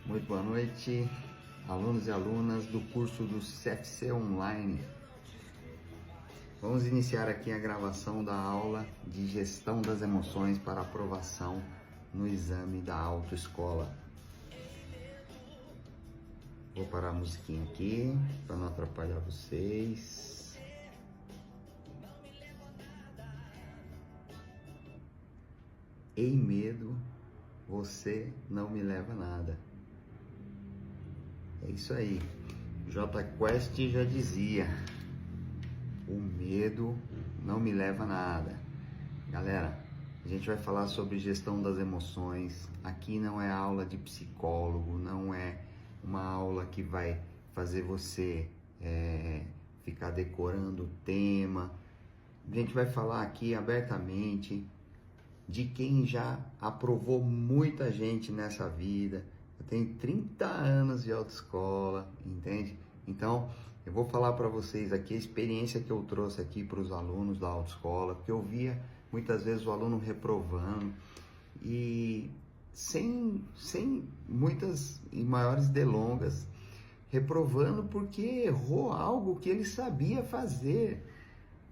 Muito boa noite, alunos e alunas do curso do CFC Online. Vamos iniciar aqui a gravação da aula de gestão das emoções para aprovação no exame da autoescola. Vou parar a musiquinha aqui para não atrapalhar vocês. Ei medo, você não me leva a nada. É isso aí. J Quest já dizia: o medo não me leva a nada. Galera, a gente vai falar sobre gestão das emoções. Aqui não é aula de psicólogo, não é uma aula que vai fazer você ficar decorando o tema. A gente vai falar aqui abertamente de quem já aprovou muita gente nessa vida. Eu tenho 30 anos de autoescola, entende? Então, eu vou falar para vocês aqui a experiência que eu trouxe aqui para os alunos da autoescola, porque eu via muitas vezes o aluno reprovando e sem muitas e maiores delongas, reprovando porque errou algo que ele sabia fazer.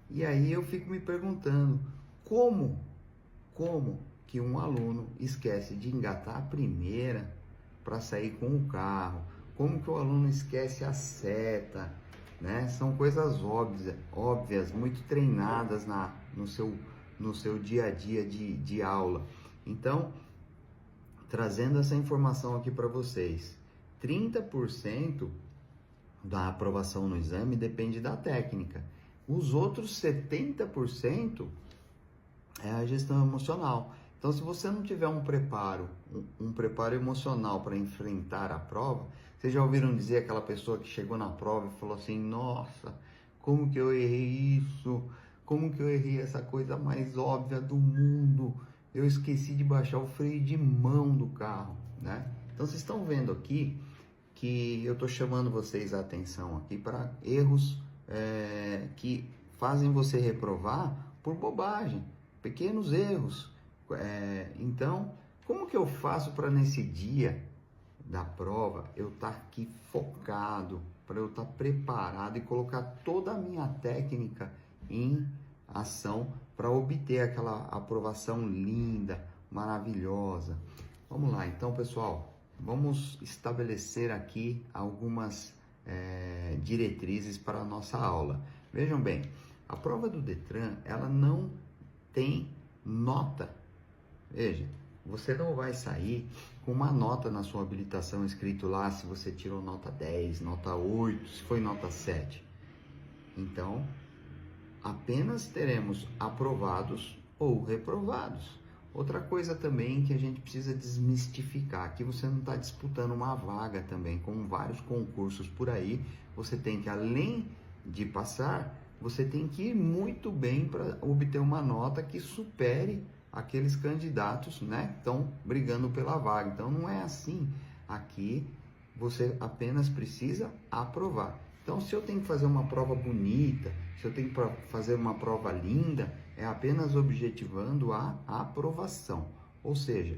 E aí eu fico me perguntando, como que um aluno esquece de engatar a primeira para sair com o carro? Como que o aluno esquece a seta, né? São coisas óbvias, muito treinadas no seu dia a dia de aula. Então, trazendo essa informação aqui para vocês, 30% da aprovação no exame depende da técnica. Os outros 70% é a gestão emocional. Então, se você não tiver um preparo emocional para enfrentar a prova, vocês já ouviram dizer aquela pessoa que chegou na prova e falou assim: nossa, como que eu errei isso? Como que eu errei essa coisa mais óbvia do mundo? Eu esqueci de baixar o freio de mão do carro, né? Então, vocês estão vendo aqui que eu estou chamando vocês a atenção aqui para erros que fazem você reprovar por bobagem. Pequenos erros. Então, como que eu faço para nesse dia da prova eu estar aqui focado, para eu estar preparado e colocar toda a minha técnica em ação para obter aquela aprovação linda, maravilhosa? Vamos lá, então, pessoal, vamos estabelecer aqui algumas diretrizes para a nossa aula. Vejam bem, a prova do Detran, ela não tem nota. Veja, você não vai sair com uma nota na sua habilitação escrito lá se você tirou nota 10, nota 8, se foi nota 7. Então, apenas teremos aprovados ou reprovados. Outra coisa também que a gente precisa desmistificar, que você não está disputando uma vaga também, com vários concursos por aí. Você tem que, além de passar, você tem que ir muito bem para obter uma nota que supere aqueles candidatos, né, que estão brigando pela vaga. Então, não é assim. Aqui, você apenas precisa aprovar. Então, se eu tenho que fazer uma prova bonita, se eu tenho que fazer uma prova linda, é apenas objetivando a aprovação. Ou seja,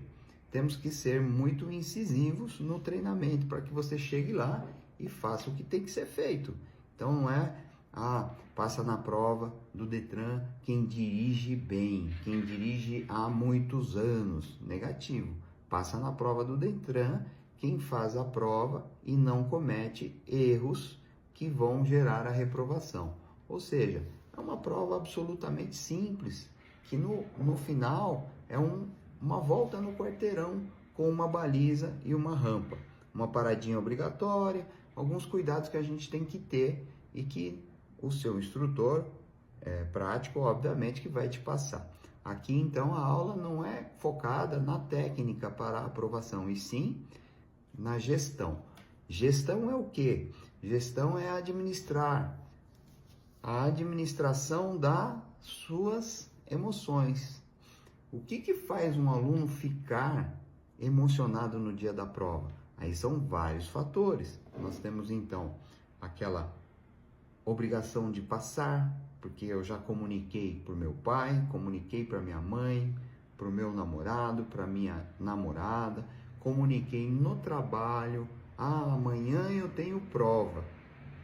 temos que ser muito incisivos no treinamento para que você chegue lá e faça o que tem que ser feito. Então, não é passa na prova do Detran quem dirige bem, quem dirige há muitos anos. Negativo. Passa na prova do Detran quem faz a prova e não comete erros que vão gerar a reprovação. Ou seja, é uma prova absolutamente simples, que no final é uma volta no quarteirão com uma baliza e uma rampa. Uma paradinha obrigatória, alguns cuidados que a gente tem que ter e que o seu instrutor prático, obviamente, que vai te passar. Aqui, então, a aula não é focada na técnica para a aprovação, e sim na gestão. Gestão é o quê? Gestão é administrar. A administração das suas emoções. O que faz um aluno ficar emocionado no dia da prova? Aí são vários fatores. Nós temos, então, aquela obrigação de passar, porque eu já comuniquei para o meu pai, comuniquei para minha mãe, para o meu namorado, para minha namorada, comuniquei no trabalho, amanhã eu tenho prova,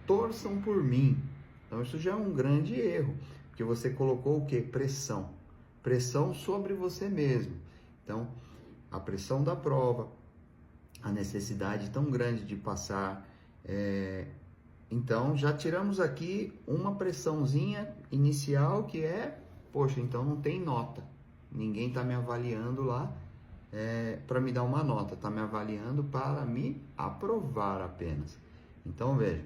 torçam por mim. Então isso já é um grande erro, porque você colocou o que? Pressão. Pressão sobre você mesmo. Então, a pressão da prova, a necessidade tão grande de passar, então já tiramos aqui uma pressãozinha inicial que é, poxa, então não tem nota, ninguém está me avaliando lá para me dar uma nota, está me avaliando para me aprovar apenas. Então veja,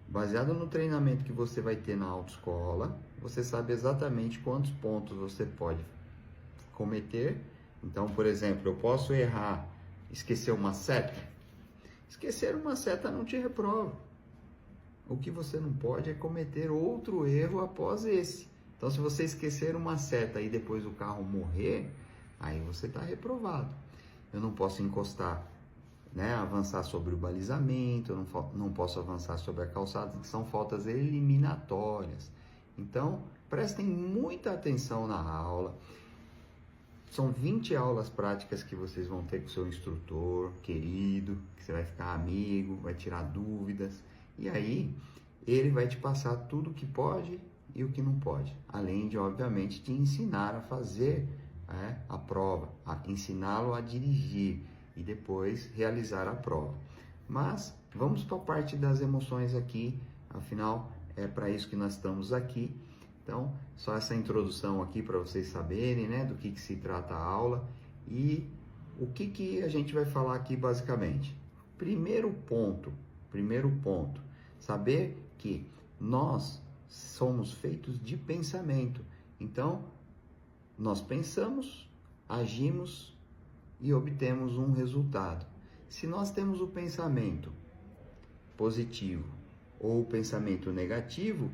baseado no treinamento que você vai ter na autoescola, você sabe exatamente quantos pontos você pode cometer. Então, por exemplo, eu posso errar, esquecer uma seta. Esquecer uma seta não te reprova. O que você não pode é cometer outro erro após esse. Então, se você esquecer uma seta e depois o carro morrer, aí você está reprovado. Eu não posso encostar, avançar sobre o balizamento, eu não posso avançar sobre a calçada, que são faltas eliminatórias. Então, prestem muita atenção na aula. São 20 aulas práticas que vocês vão ter com o seu instrutor querido, que você vai ficar amigo, vai tirar dúvidas. E aí, ele vai te passar tudo o que pode e o que não pode. Além de, obviamente, te ensinar a fazer a prova, a ensiná-lo a dirigir e depois realizar a prova. Mas, vamos para a parte das emoções aqui. Afinal, é para isso que nós estamos aqui. Então, só essa introdução aqui para vocês saberem, do que se trata a aula e o que a gente vai falar aqui basicamente. Primeiro ponto, saber que nós somos feitos de pensamento. Então, nós pensamos, agimos e obtemos um resultado. Se nós temos o pensamento positivo ou o pensamento negativo,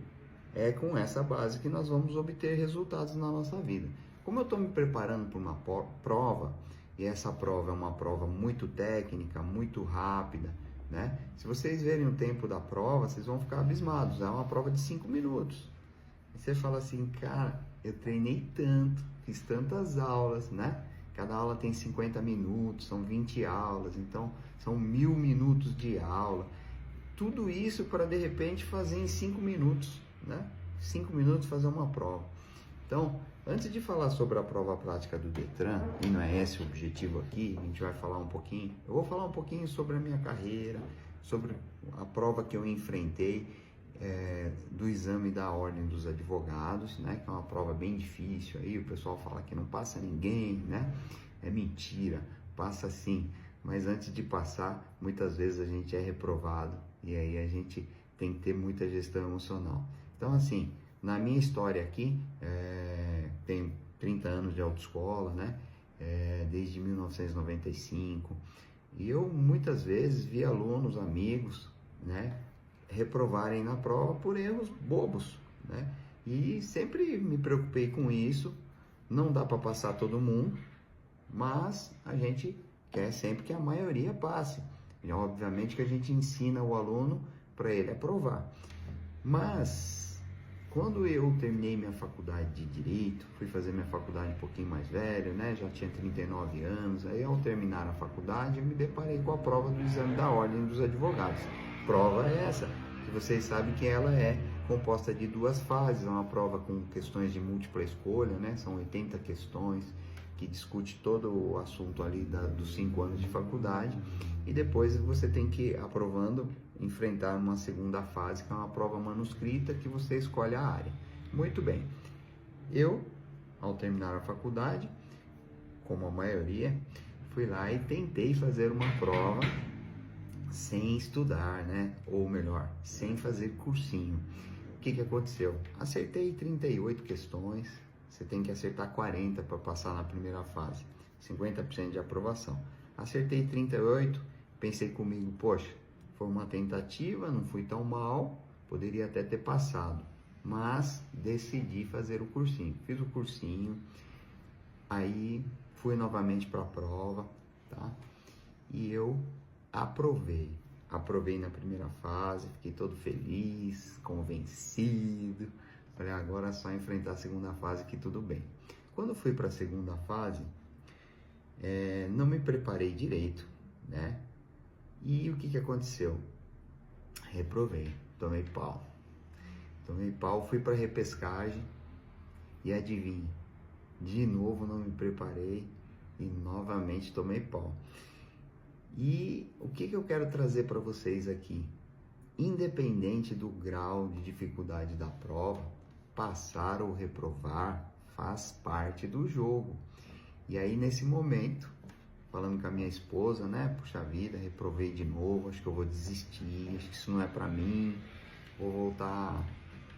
é com essa base que nós vamos obter resultados na nossa vida. Como eu estou me preparando para uma prova, e essa prova é uma prova muito técnica, muito rápida, Se vocês verem o tempo da prova, vocês vão ficar abismados. É uma prova de 5 minutos. E você fala assim, cara, eu treinei tanto, fiz tantas aulas, Cada aula tem 50 minutos, são 20 aulas, então são 1000 minutos de aula. Tudo isso para de repente fazer em 5 minutos. 5 minutos fazer uma prova. Então, antes de falar sobre a prova prática do Detran, e não é esse o objetivo aqui, a gente vai falar um pouquinho, eu vou falar um pouquinho sobre a minha carreira, sobre a prova que eu enfrentei do exame da Ordem dos Advogados, que é uma prova bem difícil, aí o pessoal fala que não passa ninguém, é mentira, passa sim, mas antes de passar, muitas vezes a gente é reprovado, e aí a gente tem que ter muita gestão emocional. Então, assim, na minha história aqui, tenho 30 anos de autoescola, desde 1995, e eu muitas vezes vi alunos, amigos, reprovarem na prova por erros bobos, e sempre me preocupei com isso. Não dá para passar todo mundo, mas a gente quer sempre que a maioria passe. E obviamente que a gente ensina o aluno para ele aprovar. Mas, quando eu terminei minha faculdade de Direito, fui fazer minha faculdade um pouquinho mais velho, já tinha 39 anos, aí ao terminar a faculdade eu me deparei com a prova do exame da Ordem dos Advogados. Prova é essa, que vocês sabem que ela é composta de 2 fases, é uma prova com questões de múltipla escolha, são 80 questões, que discute todo o assunto ali dos 5 anos de faculdade, e depois você tem que, aprovando, enfrentar uma segunda fase, que é uma prova manuscrita, que você escolhe a área. Muito bem, eu, ao terminar a faculdade, como a maioria, fui lá e tentei fazer uma prova sem estudar, ou melhor, sem fazer cursinho. O que aconteceu? Acertei 38 questões, você tem que acertar 40 para passar na primeira fase, 50% de aprovação. Acertei 38, pensei comigo, poxa, foi uma tentativa, não fui tão mal, poderia até ter passado, mas decidi fazer o cursinho. Fiz o cursinho, aí fui novamente para a prova, e eu aprovei na primeira fase, fiquei todo feliz, convencido. Falei, agora é só enfrentar a segunda fase que tudo bem. Quando fui para a segunda fase, não me preparei direito, né? E o que que aconteceu? Reprovei, tomei pau. Tomei pau, fui para repescagem e adivinha, de novo não me preparei e novamente tomei pau. E o que que eu quero trazer para vocês aqui? Independente do grau de dificuldade da prova, passar ou reprovar faz parte do jogo. E aí nesse momento, falando com a minha esposa, né? Puxa vida, reprovei de novo, acho que eu vou desistir, acho que isso não é para mim, vou voltar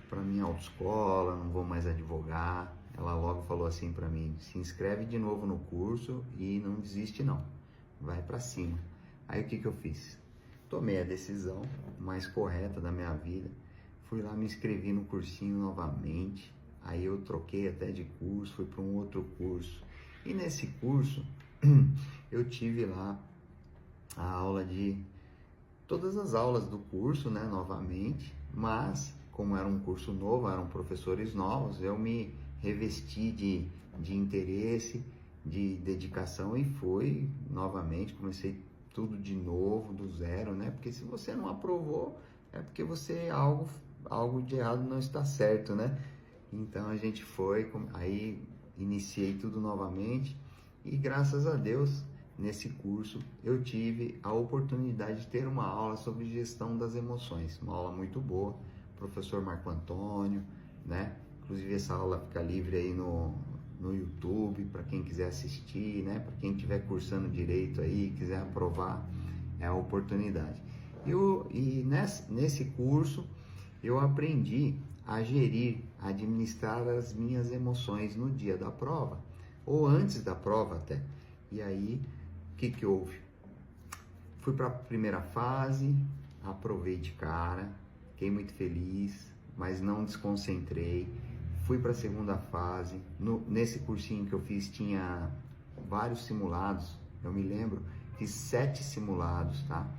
para minha autoescola, não vou mais advogar. Ela logo falou assim para mim: se inscreve de novo no curso e não desiste não, vai para cima. Aí o que que eu fiz? Tomei a decisão mais correta da minha vida, fui lá, me inscrevi no cursinho novamente, aí eu troquei até de curso, fui para um outro curso, e nesse curso eu tive lá a aula de todas as aulas do curso, né, novamente, mas como era um curso novo, eram professores novos, eu me revesti de interesse, de dedicação e fui novamente, comecei tudo de novo, do zero, né? Porque se você não aprovou, é porque você algo de errado não está certo, né? Então a gente foi, aí iniciei tudo novamente e graças a Deus, nesse curso eu tive a oportunidade de ter uma aula sobre gestão das emoções, uma aula muito boa, professor Marco Antônio, né? Inclusive essa aula fica livre aí no YouTube, para quem quiser assistir, né? Para quem estiver cursando direito aí, quiser aprovar, é a oportunidade. E nesse curso eu aprendi a gerir, a administrar as minhas emoções no dia da prova, ou antes da prova até. E aí, o que que houve? Fui para a primeira fase, aprovei de cara, fiquei muito feliz, mas não desconcentrei. Fui para a segunda fase, nesse cursinho que eu fiz tinha vários simulados, eu me lembro, fiz 7 simulados, tá?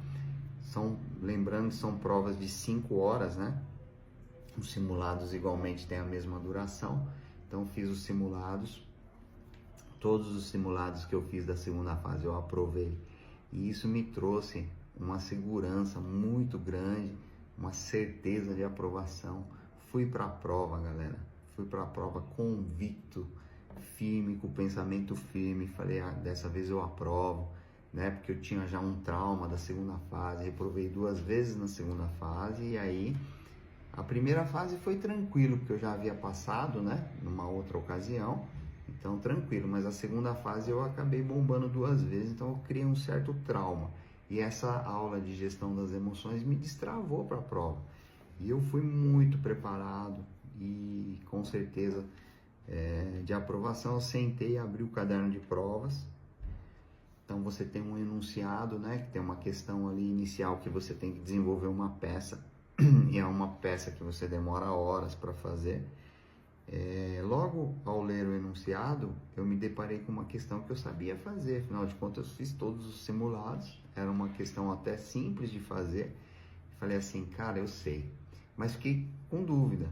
Lembrando que são provas de 5 horas, né? Os simulados igualmente têm a mesma duração, então fiz os simulados, todos os simulados que eu fiz da segunda fase eu aprovei, e isso me trouxe uma segurança muito grande, uma certeza de aprovação. Fui para a prova, galera. Fui para a prova convicto, firme, com o pensamento firme. Falei, dessa vez eu aprovo, né? Porque eu tinha já um trauma da segunda fase, reprovei 2 vezes na segunda fase. E aí, a primeira fase foi tranquilo, porque eu já havia passado, né? Numa outra ocasião, então tranquilo. Mas a segunda fase eu acabei bombando 2 vezes, então eu criei um certo trauma. E essa aula de gestão das emoções me destravou para a prova. E eu fui muito preparado e com certeza de aprovação. Eu sentei, abri o caderno de provas. Então você tem um enunciado, né, que tem uma questão ali inicial que você tem que desenvolver uma peça. E é uma peça que você demora horas para fazer. Logo ao ler o enunciado, eu me deparei com uma questão que eu sabia fazer. Afinal de contas, eu fiz todos os simulados. Era uma questão até simples de fazer. Falei assim, cara, eu sei. Mas fiquei com dúvida.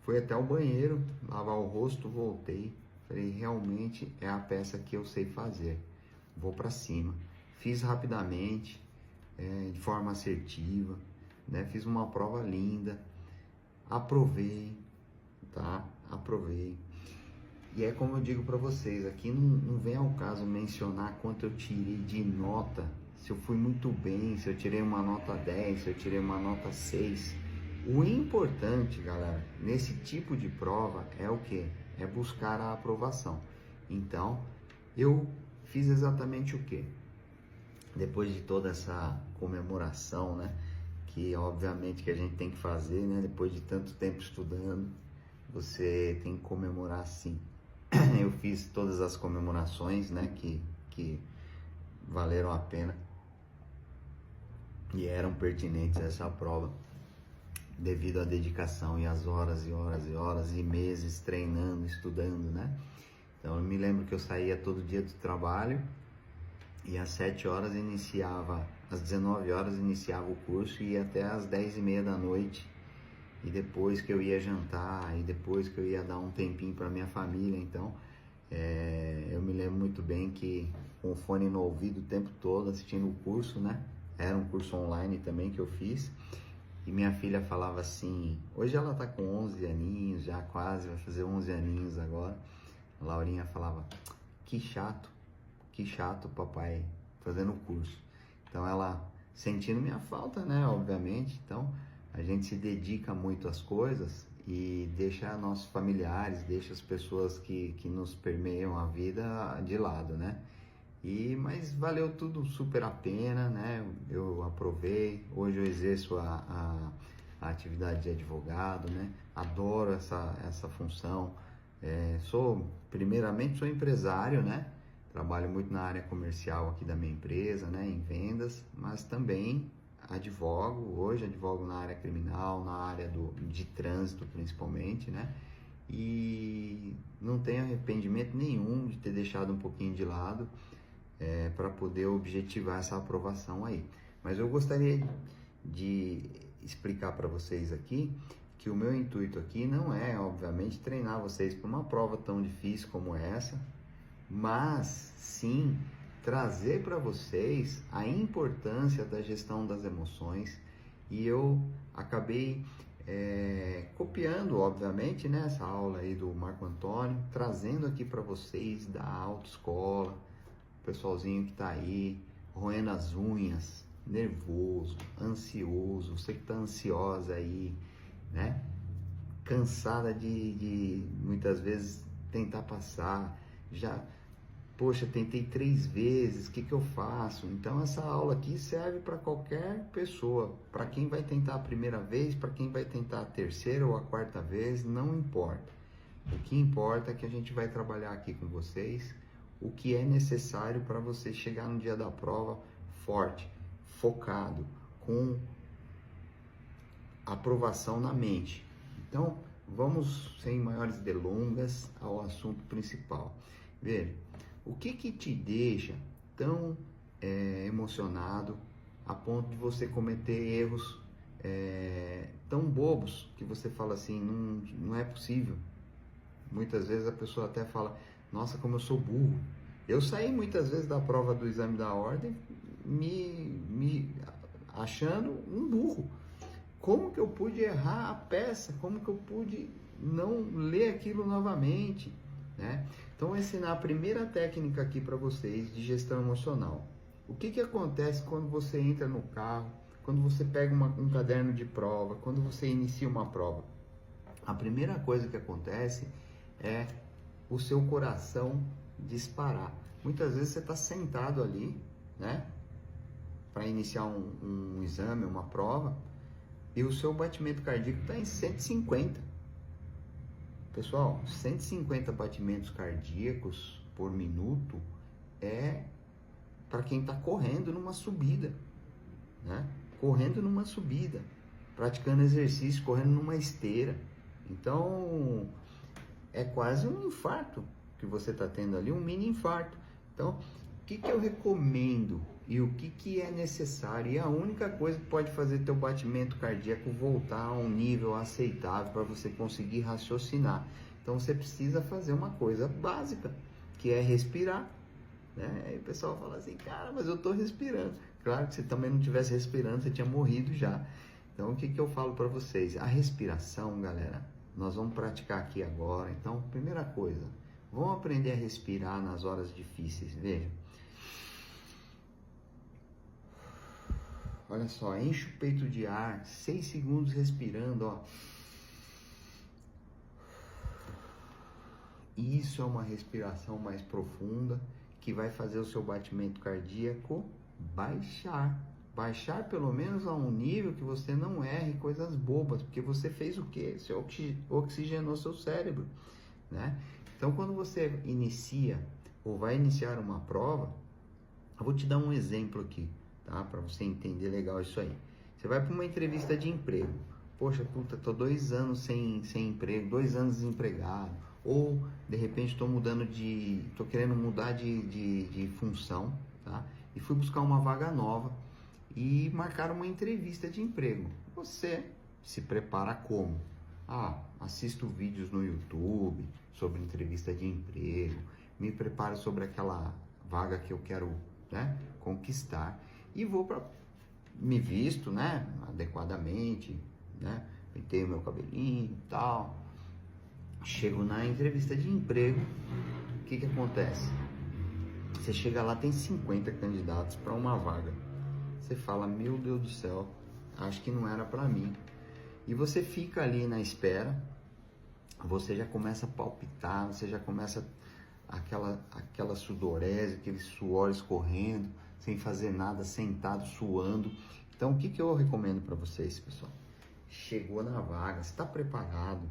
Fui até o banheiro, lavar o rosto, voltei. Falei, realmente é a peça que eu sei fazer. Vou para cima. Fiz rapidamente, de forma assertiva, né? Fiz uma prova linda. Aprovei, tá? Aprovei. E é como eu digo para vocês, aqui não vem ao caso mencionar quanto eu tirei de nota, se eu fui muito bem, se eu tirei uma nota 10, se eu tirei uma nota 6. O importante, galera, nesse tipo de prova é o que? É buscar a aprovação. Então, eu fiz exatamente o que? Depois de toda essa comemoração, né? Que obviamente que a gente tem que fazer, né? Depois de tanto tempo estudando, você tem que comemorar sim. Eu fiz todas as comemorações, né? Que valeram a pena e eram pertinentes a essa prova, devido à dedicação e às horas e horas e horas e meses treinando, estudando, né? Então eu me lembro que eu saía todo dia do trabalho e às 7 horas iniciava, às 19 horas iniciava o curso e ia até às 10h30 da noite. E depois que eu ia jantar, e depois que eu ia dar um tempinho para minha família. Então eu me lembro muito bem que com o fone no ouvido o tempo todo, assistindo o curso, né? Era um curso online também que eu fiz. E minha filha falava assim, hoje ela tá com 11 aninhos, já quase vai fazer 11 aninhos agora. A Laurinha falava, que chato papai fazendo o curso. Então ela sentindo minha falta, né, obviamente. Então a gente se dedica muito às coisas e deixa nossos familiares, deixa as pessoas que nos permeiam a vida de lado, né? Mas valeu tudo super a pena, né? Eu aprovei, hoje eu exerço a atividade de advogado, né? Adoro essa função. Primeiramente sou empresário, né? Trabalho muito na área comercial aqui da minha empresa, né? Em vendas, mas também hoje advogo na área criminal, na área de trânsito principalmente, né? E não tenho arrependimento nenhum de ter deixado um pouquinho de lado para poder objetivar essa aprovação aí. Mas eu gostaria de explicar para vocês aqui que o meu intuito aqui não é, obviamente, treinar vocês para uma prova tão difícil como essa, mas sim trazer para vocês a importância da gestão das emoções. E eu acabei copiando, obviamente, né, essa aula aí do Marco Antônio, trazendo aqui para vocês da autoescola, o pessoalzinho que tá aí, roendo as unhas, nervoso, ansioso, você que tá ansiosa aí, né, cansada de muitas vezes tentar passar, poxa, tentei 3 vezes, o que eu faço? Então essa aula aqui serve para qualquer pessoa, para quem vai tentar a primeira vez, para quem vai tentar a terceira ou a quarta vez, não importa. O que importa é que a gente vai trabalhar aqui com vocês o que é necessário para você chegar no dia da prova forte, focado, com aprovação na mente. Então, vamos sem maiores delongas ao assunto principal. Veja, o que te deixa tão emocionado a ponto de você cometer erros tão bobos que você fala assim, não é possível. Muitas vezes a pessoa até fala, nossa, como eu sou burro. Eu saí muitas vezes da prova do exame da ordem me achando um burro. Como que eu pude errar a peça? Como que eu pude não ler aquilo novamente? Né? Então, vou ensinar a primeira técnica aqui para vocês de gestão emocional. O que acontece quando você entra no carro, quando você pega um caderno de prova, quando você inicia uma prova? A primeira coisa que acontece é o seu coração disparar. Muitas vezes você está sentado ali, né, para iniciar um exame, uma prova, e o seu batimento cardíaco está em 150. Pessoal, 150 batimentos cardíacos por minuto é para quem está correndo numa subida, né? Correndo numa subida, praticando exercício, correndo numa esteira. Então, é quase um infarto que você está tendo ali, um mini infarto. Então, o que eu recomendo e o que é necessário? E a única coisa que pode fazer teu batimento cardíaco voltar a um nível aceitável para você conseguir raciocinar. Então, você precisa fazer uma coisa básica, que é respirar. Né? Aí o pessoal fala assim, cara, mas eu estou respirando. Claro que se também não estivesse respirando, você tinha morrido já. Então, o que eu falo para vocês? A respiração, galera, nós vamos praticar aqui agora. Então, primeira coisa, vamos aprender a respirar nas horas difíceis. Veja. Olha só, enche o peito de ar, 6 segundos respirando, ó. Isso é uma respiração mais profunda que vai fazer o seu batimento cardíaco baixar. Baixar pelo menos a um nível que você não erre coisas bobas, porque você fez o quê? Você oxigenou seu cérebro, né? Então, quando você inicia ou vai iniciar uma prova, eu vou te dar um exemplo aqui, tá? Para você entender legal isso aí. Você vai para uma entrevista de emprego. Poxa, puta, tô 2 anos sem emprego, 2 anos desempregado. Ou, de repente, tô querendo mudar de função, tá? E fui buscar uma vaga nova e marcar uma entrevista de emprego. Você se prepara como? Assisto vídeos no YouTube sobre entrevista de emprego, me preparo sobre aquela vaga que eu quero, né, conquistar, e vou para me visto, né, adequadamente, né, penteio meu cabelinho e tal. Chego na entrevista de emprego, o que acontece? Você chega lá, tem 50 candidatos para uma vaga. Você fala, meu Deus do céu, acho que não era para mim. E você fica ali na espera, você já começa a palpitar, você já começa aquela sudorese, aquele suor escorrendo, sem fazer nada, sentado, suando. Então, o que eu recomendo para vocês, pessoal? Chegou na vaga, você está preparado,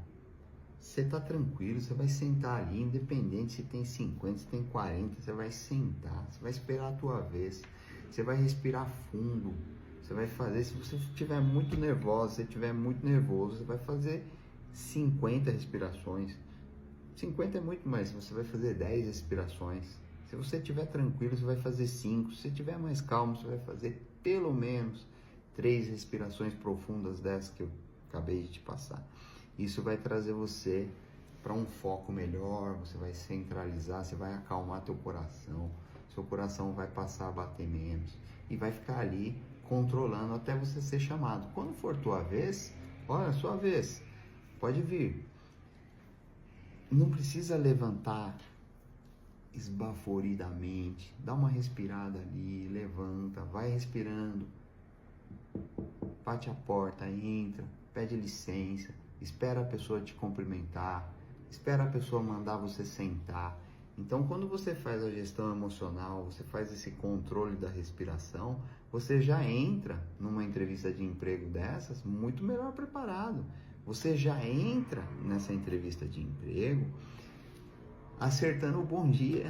você está tranquilo, você vai sentar ali, independente se tem 50, se tem 40, você vai sentar, você vai esperar a tua vez, você vai respirar fundo, você vai fazer, se você estiver muito nervoso, se estiver muito nervoso, você vai fazer 50 respirações. 50 é muito mais, você vai fazer 10 respirações. Se você estiver tranquilo, você vai fazer 5. Se você estiver mais calmo, você vai fazer pelo menos 3 respirações profundas dessas que eu acabei de te passar. Isso vai trazer você para um foco melhor, você vai centralizar, você vai acalmar teu coração, seu coração vai passar a bater menos e vai ficar ali controlando até você ser chamado. Quando for tua vez, olha, sua vez, pode vir. Não precisa levantar esbaforidamente, dá uma respirada ali, levanta, vai respirando, bate a porta, entra, pede licença, espera a pessoa te cumprimentar, espera a pessoa mandar você sentar. Então, quando você faz a gestão emocional, você faz esse controle da respiração, você já entra numa entrevista de emprego dessas muito melhor preparado. Você já entra nessa entrevista de emprego acertando o bom dia,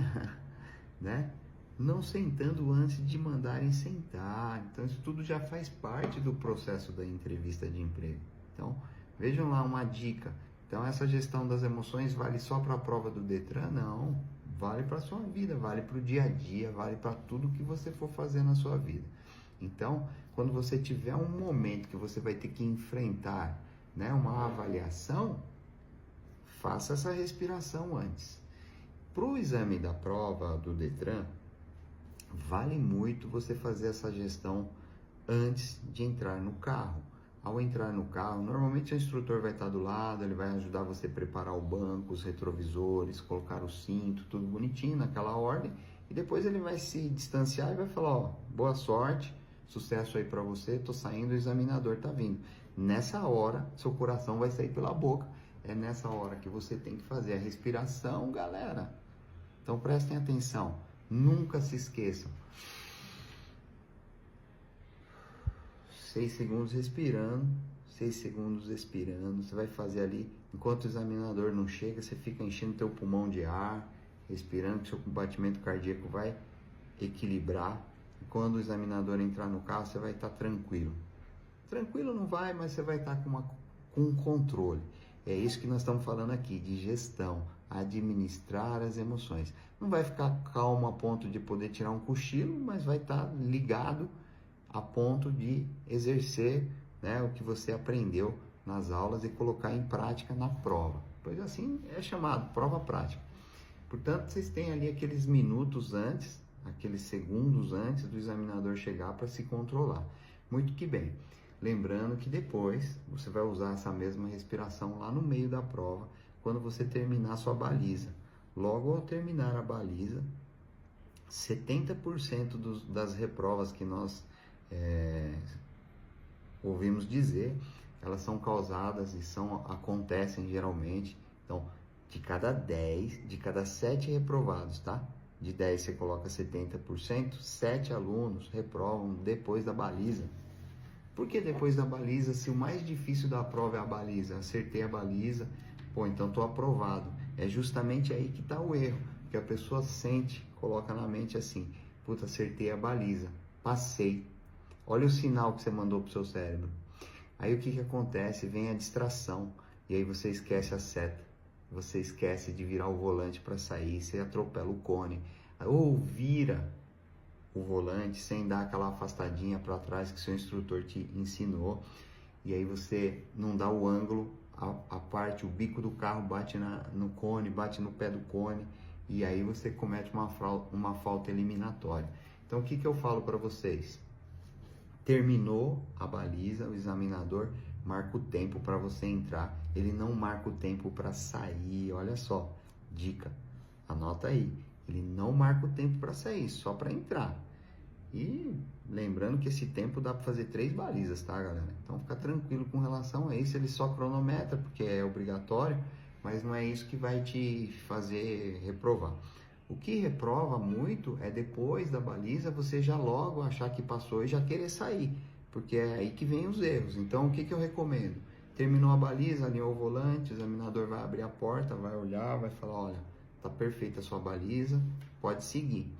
né? Não sentando antes de mandarem sentar. Então, isso tudo já faz parte do processo da entrevista de emprego. Então, vejam lá uma dica. Então, essa gestão das emoções vale só para a prova do Detran? Não. Vale para a sua vida, vale para o dia a dia, vale para tudo que você for fazer na sua vida. Então, quando você tiver um momento que você vai ter que enfrentar, né, uma avaliação, faça essa respiração antes. Para o exame da prova do Detran, vale muito você fazer essa gestão antes de entrar no carro. Ao entrar no carro, normalmente o instrutor vai estar do lado, ele vai ajudar você a preparar o banco, os retrovisores, colocar o cinto, tudo bonitinho naquela ordem, e depois ele vai se distanciar e vai falar, ó, boa sorte, sucesso aí para você, tô saindo, o examinador tá vindo. Nessa hora, seu coração vai sair pela boca, é nessa hora que você tem que fazer a respiração, galera. Então prestem atenção, nunca se esqueçam. 6 segundos respirando, 6 segundos expirando. Você vai fazer ali, enquanto o examinador não chega, você fica enchendo teu pulmão de ar, respirando, que seu batimento cardíaco vai equilibrar. E quando o examinador entrar no carro, você vai estar tranquilo. Tranquilo não vai, mas você vai estar com um controle. É isso que nós estamos falando aqui, de gestão, administrar as emoções. Não vai ficar calmo a ponto de poder tirar um cochilo, mas vai estar ligado a ponto de exercer, né, o que você aprendeu nas aulas e colocar em prática na prova. Pois assim é chamado prova prática. Portanto, vocês têm ali aqueles minutos antes, aqueles segundos antes do examinador chegar para se controlar. Muito que bem. Lembrando que depois você vai usar essa mesma respiração lá no meio da prova, quando você terminar a sua baliza. Logo ao terminar a baliza, 70% das reprovas que nós ouvimos dizer, elas são causadas e acontecem geralmente. Então, de cada 7 reprovados, tá? De 10 você coloca 70%, 7 alunos reprovam depois da baliza. Por que depois da baliza? Se o mais difícil da prova é a baliza, acertei a baliza, pô, então tô aprovado. É justamente aí que tá o erro, que a pessoa sente, coloca na mente assim, puta, acertei a baliza, passei. Olha o sinal que você mandou pro seu cérebro. Aí o que acontece? Vem a distração, e aí você esquece a seta, você esquece de virar o volante para sair, você atropela o cone, ou vira o volante sem dar aquela afastadinha para trás que seu instrutor te ensinou, e aí você não dá o ângulo, a parte, o bico do carro bate no cone, bate no pé do cone, e aí você comete uma falta eliminatória. Então o que eu falo para vocês? Terminou a baliza, o examinador marca o tempo para você entrar, ele não marca o tempo para sair. Olha só, dica, anota aí, ele não marca o tempo para sair, só para entrar. E lembrando que esse tempo dá para fazer 3 balizas, tá, galera? Então fica tranquilo com relação a isso, ele só cronometra porque é obrigatório, mas não é isso que vai te fazer reprovar. O que reprova muito é depois da baliza você já logo achar que passou e já querer sair, porque é aí que vem os erros. Então o que eu recomendo? Terminou a baliza, alinhou o volante, o examinador vai abrir a porta, vai olhar, vai falar, olha, tá perfeita a sua baliza, pode seguir.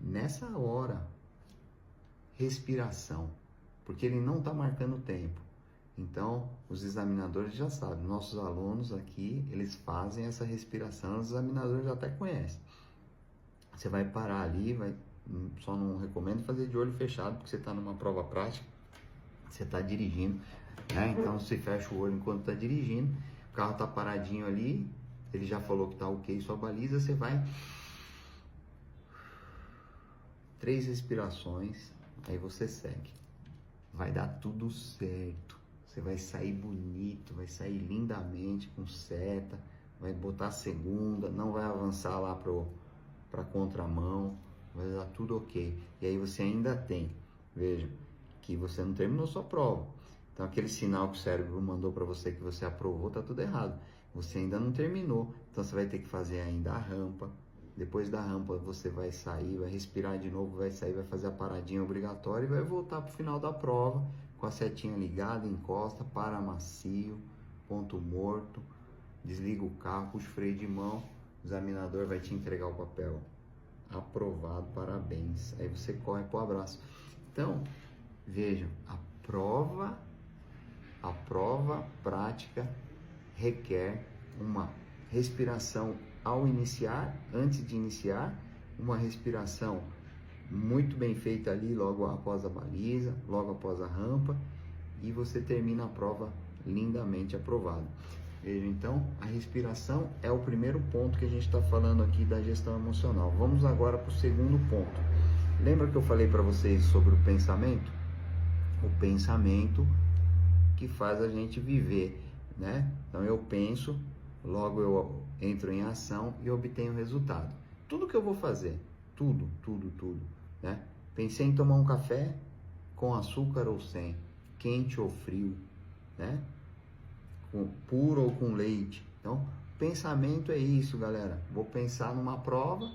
Nessa hora, respiração, porque ele não está marcando tempo. Então, os examinadores já sabem, nossos alunos aqui, eles fazem essa respiração, os examinadores já até conhecem. Você vai parar ali, só não recomendo fazer de olho fechado, porque você está numa prova prática, você está dirigindo, né? Então você fecha o olho enquanto está dirigindo, o carro está paradinho ali, ele já falou que está ok sua baliza, você vai 3 respirações, aí você segue. Vai dar tudo certo. Você vai sair bonito, vai sair lindamente com seta, vai botar a segunda, não vai avançar lá para contramão, vai dar tudo ok. E aí você ainda tem, veja, que você não terminou sua prova. Então aquele sinal que o cérebro mandou para você que você aprovou, tá tudo errado. Você ainda não terminou, então você vai ter que fazer ainda a rampa. Depois da rampa você vai sair, vai respirar de novo, vai sair, vai fazer a paradinha obrigatória e vai voltar para o final da prova com a setinha ligada, encosta, para macio, ponto morto, desliga o carro, puxa o freio de mão, o examinador vai te entregar o papel. Aprovado, parabéns. Aí você corre pro abraço. Então, vejam, a prova prática requer uma respiração ao iniciar, antes de iniciar, uma respiração muito bem feita ali logo após a baliza, logo após a rampa, e você termina a prova lindamente aprovado. Veja, então, a respiração é o primeiro ponto que a gente está falando aqui da gestão emocional. Vamos agora para o segundo ponto. Lembra que eu falei para vocês sobre o pensamento? O pensamento que faz a gente viver, né? Então eu penso, logo eu entro em ação e obtenho resultado. Tudo que eu vou fazer, tudo, né? Pensei em tomar um café com açúcar ou sem, quente ou frio, né? Com puro ou com leite. Então, pensamento é isso, galera. Vou pensar numa prova,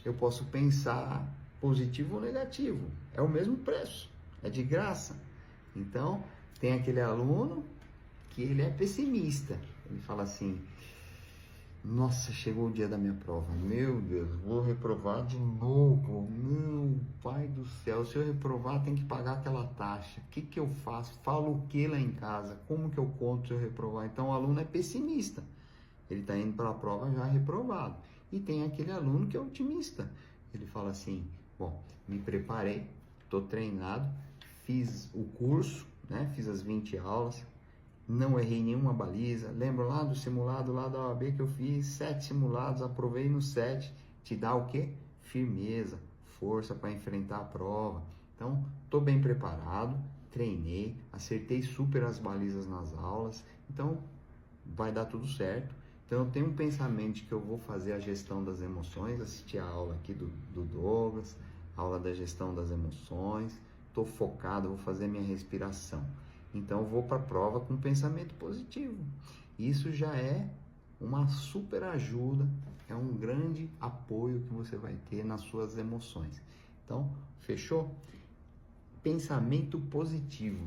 eu posso pensar positivo ou negativo. É o mesmo preço, é de graça. Então, tem aquele aluno que ele é pessimista. Ele fala assim, nossa, chegou o dia da minha prova. Meu Deus, vou reprovar de novo. Meu pai do céu, se eu reprovar tem que pagar aquela taxa. O que eu faço? Falo o que lá em casa? Como que eu conto se eu reprovar? Então o aluno é pessimista. Ele está indo para a prova já reprovado. E tem aquele aluno que é otimista. Ele fala assim, bom, me preparei, estou treinado, fiz o curso, né? Fiz as 20 aulas. Não errei nenhuma baliza. Lembra lá do simulado lá da OAB que eu fiz? 7 simulados, aprovei no 7. Te dá o quê? Firmeza, força para enfrentar a prova. Então, estou bem preparado, treinei, acertei super as balizas nas aulas. Então, vai dar tudo certo. Então, eu tenho um pensamento de que eu vou fazer a gestão das emoções, assistir a aula aqui do Douglas, aula da gestão das emoções. Estou focado, vou fazer minha respiração. Então, eu vou para a prova com um pensamento positivo. Isso já é uma super ajuda, é um grande apoio que você vai ter nas suas emoções. Então, fechou? Pensamento positivo.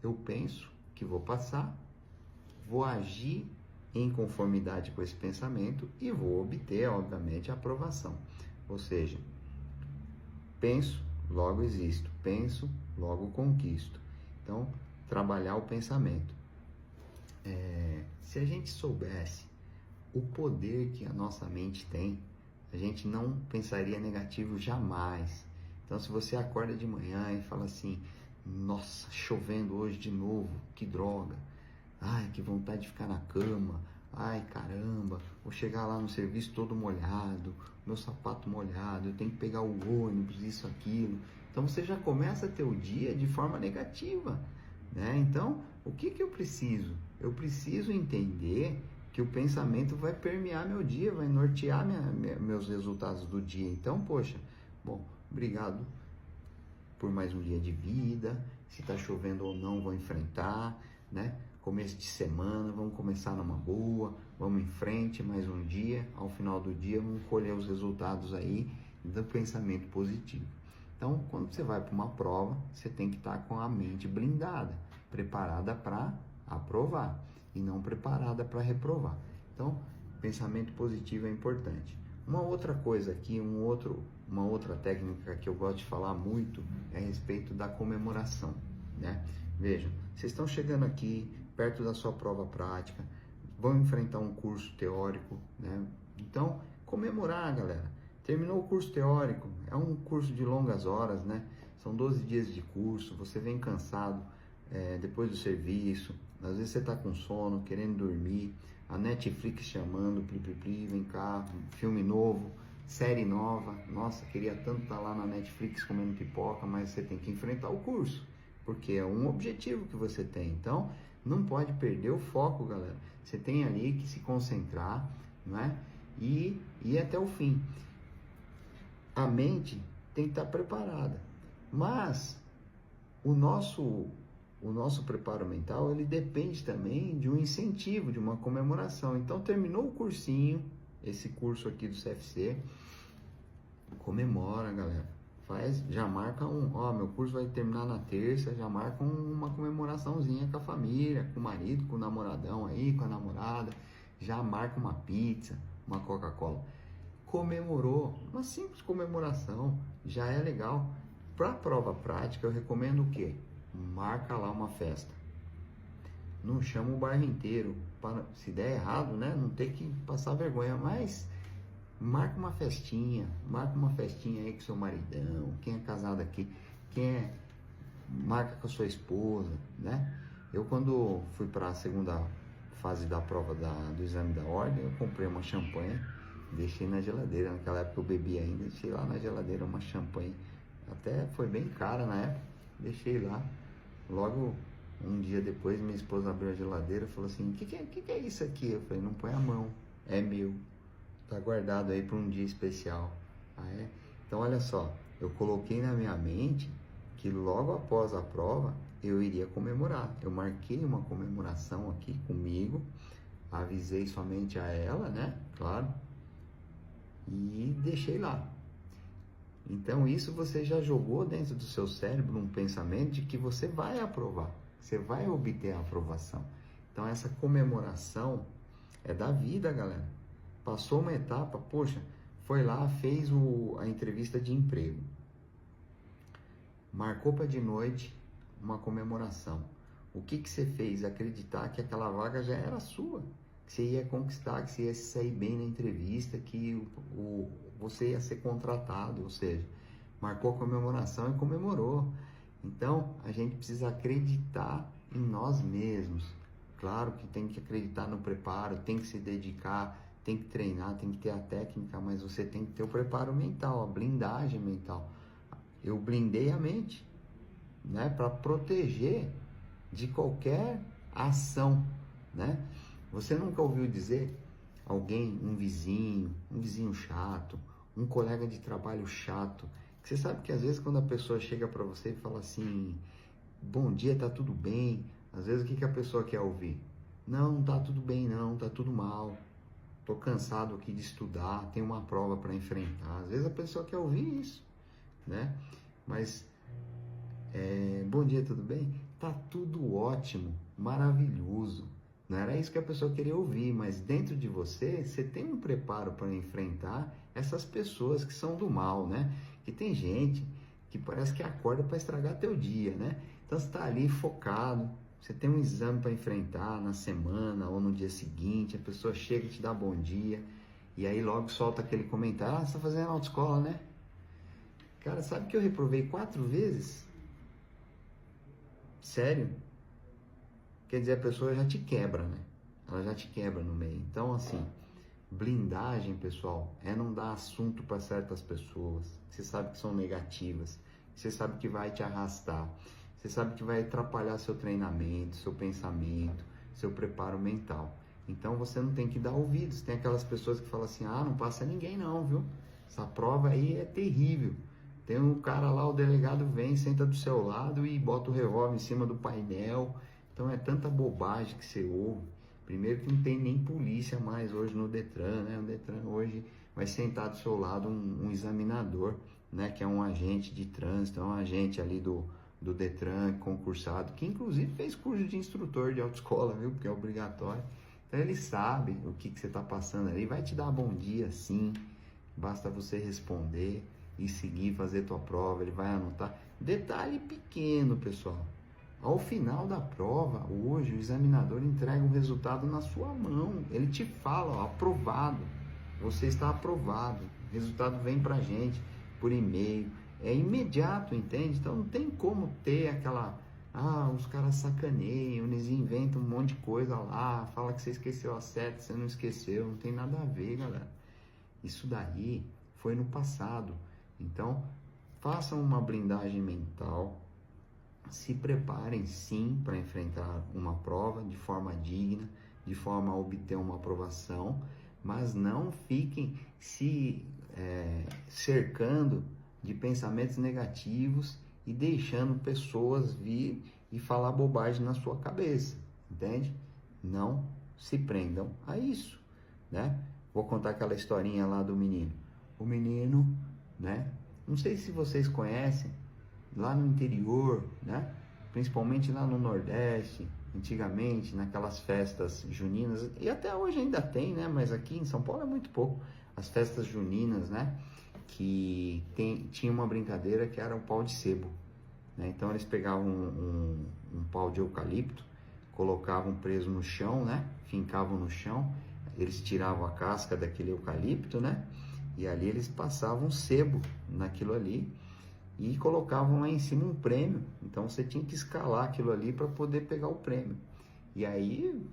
Eu penso que vou passar, vou agir em conformidade com esse pensamento e vou obter, obviamente, a aprovação. Ou seja, penso, logo existo. Penso, logo conquisto. Então, trabalhar o pensamento. Se a gente soubesse o poder que a nossa mente tem, a gente não pensaria negativo jamais. Então, se você acorda de manhã e fala assim, nossa, chovendo hoje de novo, que droga. Ai, que vontade de ficar na cama. ai caramba, vou chegar lá no serviço todo molhado, meu sapato molhado, eu tenho que pegar o ônibus, isso, aquilo. Então você já começa a ter o dia de forma negativa, né? Então, o que que eu preciso? Eu preciso entender que o pensamento vai permear meu dia, vai nortear meus resultados do dia. Então, poxa, bom, obrigado por mais um dia de vida. Se está chovendo ou não, vou enfrentar, né? Começo de semana, vamos começar numa boa, vamos em frente, mais um dia. Ao final do dia, vamos colher os resultados aí do pensamento positivo. Então, quando você vai para uma prova, você tem que estar com a mente blindada, preparada para aprovar e não preparada para reprovar. Então, pensamento positivo é importante. Uma outra coisa aqui, uma outra técnica que eu gosto de falar muito é a respeito da comemoração, né? Vejam, vocês estão chegando aqui perto da sua prova prática, vão enfrentar um curso teórico, né? Então, comemorar, galera. Terminou o curso teórico, é um curso de longas horas, né? São 12 dias de curso, você vem cansado depois do serviço, às vezes você está com sono, querendo dormir, a Netflix chamando, pli, vem cá, filme novo, série nova, nossa, queria tanto estar lá na Netflix comendo pipoca, mas você tem que enfrentar o curso, porque é um objetivo que você tem, então não pode perder o foco, galera, você tem ali que se concentrar, né? E ir até o fim. A mente tem que estar preparada, mas o nosso preparo mental, ele depende também de um incentivo, de uma comemoração. Então, terminou o cursinho, esse curso aqui do CFC, comemora, galera. Já marca meu curso vai terminar na terça, já marca uma comemoraçãozinha com a família, com o marido, com o namoradão aí, com a namorada, já marca uma pizza, uma Coca-Cola. Comemorou, uma simples comemoração, já é legal. Para a prova prática, eu recomendo o quê? Marca lá uma festa. Não chama o bairro inteiro, para, se der errado, né? Não ter que passar vergonha, mas marca uma festinha aí com seu maridão, quem é casado aqui, marca com a sua esposa, né? Eu quando fui para a segunda fase da prova do exame da ordem, eu comprei uma champanhe, deixei na geladeira, naquela época eu bebia ainda, deixei lá na geladeira uma champanhe, até foi bem cara na época, deixei lá. Logo um dia depois minha esposa abriu a geladeira e falou assim, o que é isso aqui? Eu falei, não põe a mão, é meu, tá guardado aí para um dia especial. Ah, é? Então olha só, eu coloquei na minha mente que logo após a prova eu iria comemorar. Eu marquei uma comemoração aqui comigo, avisei somente a ela, né? Claro, e deixei lá. Então isso você já jogou dentro do seu cérebro um pensamento de que você vai aprovar, você vai obter a aprovação. Então essa comemoração é da vida, galera. Passou uma etapa, poxa, foi lá, fez a entrevista de emprego. Marcou para de noite uma comemoração. O que você fez? Acreditar que aquela vaga já era sua, que você ia conquistar, que você ia sair bem na entrevista, que você ia ser contratado, ou seja, marcou a comemoração e comemorou. Então, a gente precisa acreditar em nós mesmos. Claro que tem que acreditar no preparo, tem que se dedicar, tem que treinar, tem que ter a técnica, mas você tem que ter o preparo mental, a blindagem mental. Eu blindei a mente, né, para proteger de qualquer ação, né? Você nunca ouviu dizer alguém, um vizinho chato, um colega de trabalho chato, que você sabe que às vezes quando a pessoa chega para você e fala assim, bom dia, tá tudo bem, às vezes o que a pessoa quer ouvir? Não tá tudo bem não, tá tudo mal, tô cansado aqui de estudar, tenho uma prova para enfrentar. Às vezes a pessoa quer ouvir isso, né? Mas, bom dia, tudo bem? Tá tudo ótimo, maravilhoso. Não era isso que a pessoa queria ouvir, mas dentro de você, você tem um preparo para enfrentar essas pessoas que são do mal, né? Que tem gente que parece que acorda para estragar teu dia, né? Então você está ali focado, você tem um exame para enfrentar na semana ou no dia seguinte, a pessoa chega e te dá bom dia, e aí logo solta aquele comentário, você está fazendo autoescola, né? Cara, sabe que eu reprovei 4 vezes? Sério? Quer dizer, a pessoa já te quebra, né? ela já te quebra no meio. Então, assim, blindagem, pessoal, é não dar assunto para certas pessoas que você sabe que são negativas, que você sabe que vai te arrastar, você sabe que vai atrapalhar seu treinamento, seu pensamento, seu preparo mental. Então você não tem que dar ouvidos. Tem aquelas pessoas que falam assim: ah, não passa ninguém não, viu? Essa prova aí é terrível. Tem um cara lá, o delegado vem, senta do seu lado e bota o revólver em cima do painel. Então é tanta bobagem que você ouve. Primeiro que não tem nem polícia mais hoje no Detran, né? O Detran hoje vai sentar do seu lado um examinador, né? Que é um agente de trânsito, é um agente ali do Detran, concursado, que inclusive fez curso de instrutor de autoescola, viu? Porque é obrigatório. Então ele sabe o que você está passando ali, vai te dar bom dia sim, basta você responder e seguir, fazer tua prova, ele vai anotar. Detalhe pequeno, pessoal, ao final da prova, hoje, o examinador entrega o resultado na sua mão, ele te fala, ó, aprovado, você está aprovado, o resultado vem pra gente por e-mail, é imediato, entende? Então não tem como ter aquela... ah, os caras sacaneiam, eles inventam um monte de coisa lá, fala que você esqueceu a seta, você não esqueceu, não tem nada a ver, galera. Isso daí foi no passado. Então, façam uma blindagem mental, se preparem sim para enfrentar uma prova de forma digna, de forma a obter uma aprovação, mas não fiquem se cercando de pensamentos negativos e deixando pessoas vir e falar bobagem na sua cabeça, entende? Não se prendam a isso, né? Vou contar aquela historinha lá do menino. O menino, né? Não sei se vocês conhecem, lá no interior, né? Principalmente lá no Nordeste, antigamente, naquelas festas juninas, e até hoje ainda tem, né? Mas aqui em São Paulo é muito pouco, as festas juninas, né? Que tinha uma brincadeira que era o pau de sebo, né? Então eles pegavam um pau de eucalipto, colocavam preso no chão, né? Fincavam no chão, eles tiravam a casca daquele eucalipto, né? E ali eles passavam sebo naquilo ali e colocavam lá em cima um prêmio. Então você tinha que escalar aquilo ali para poder pegar o prêmio. E aí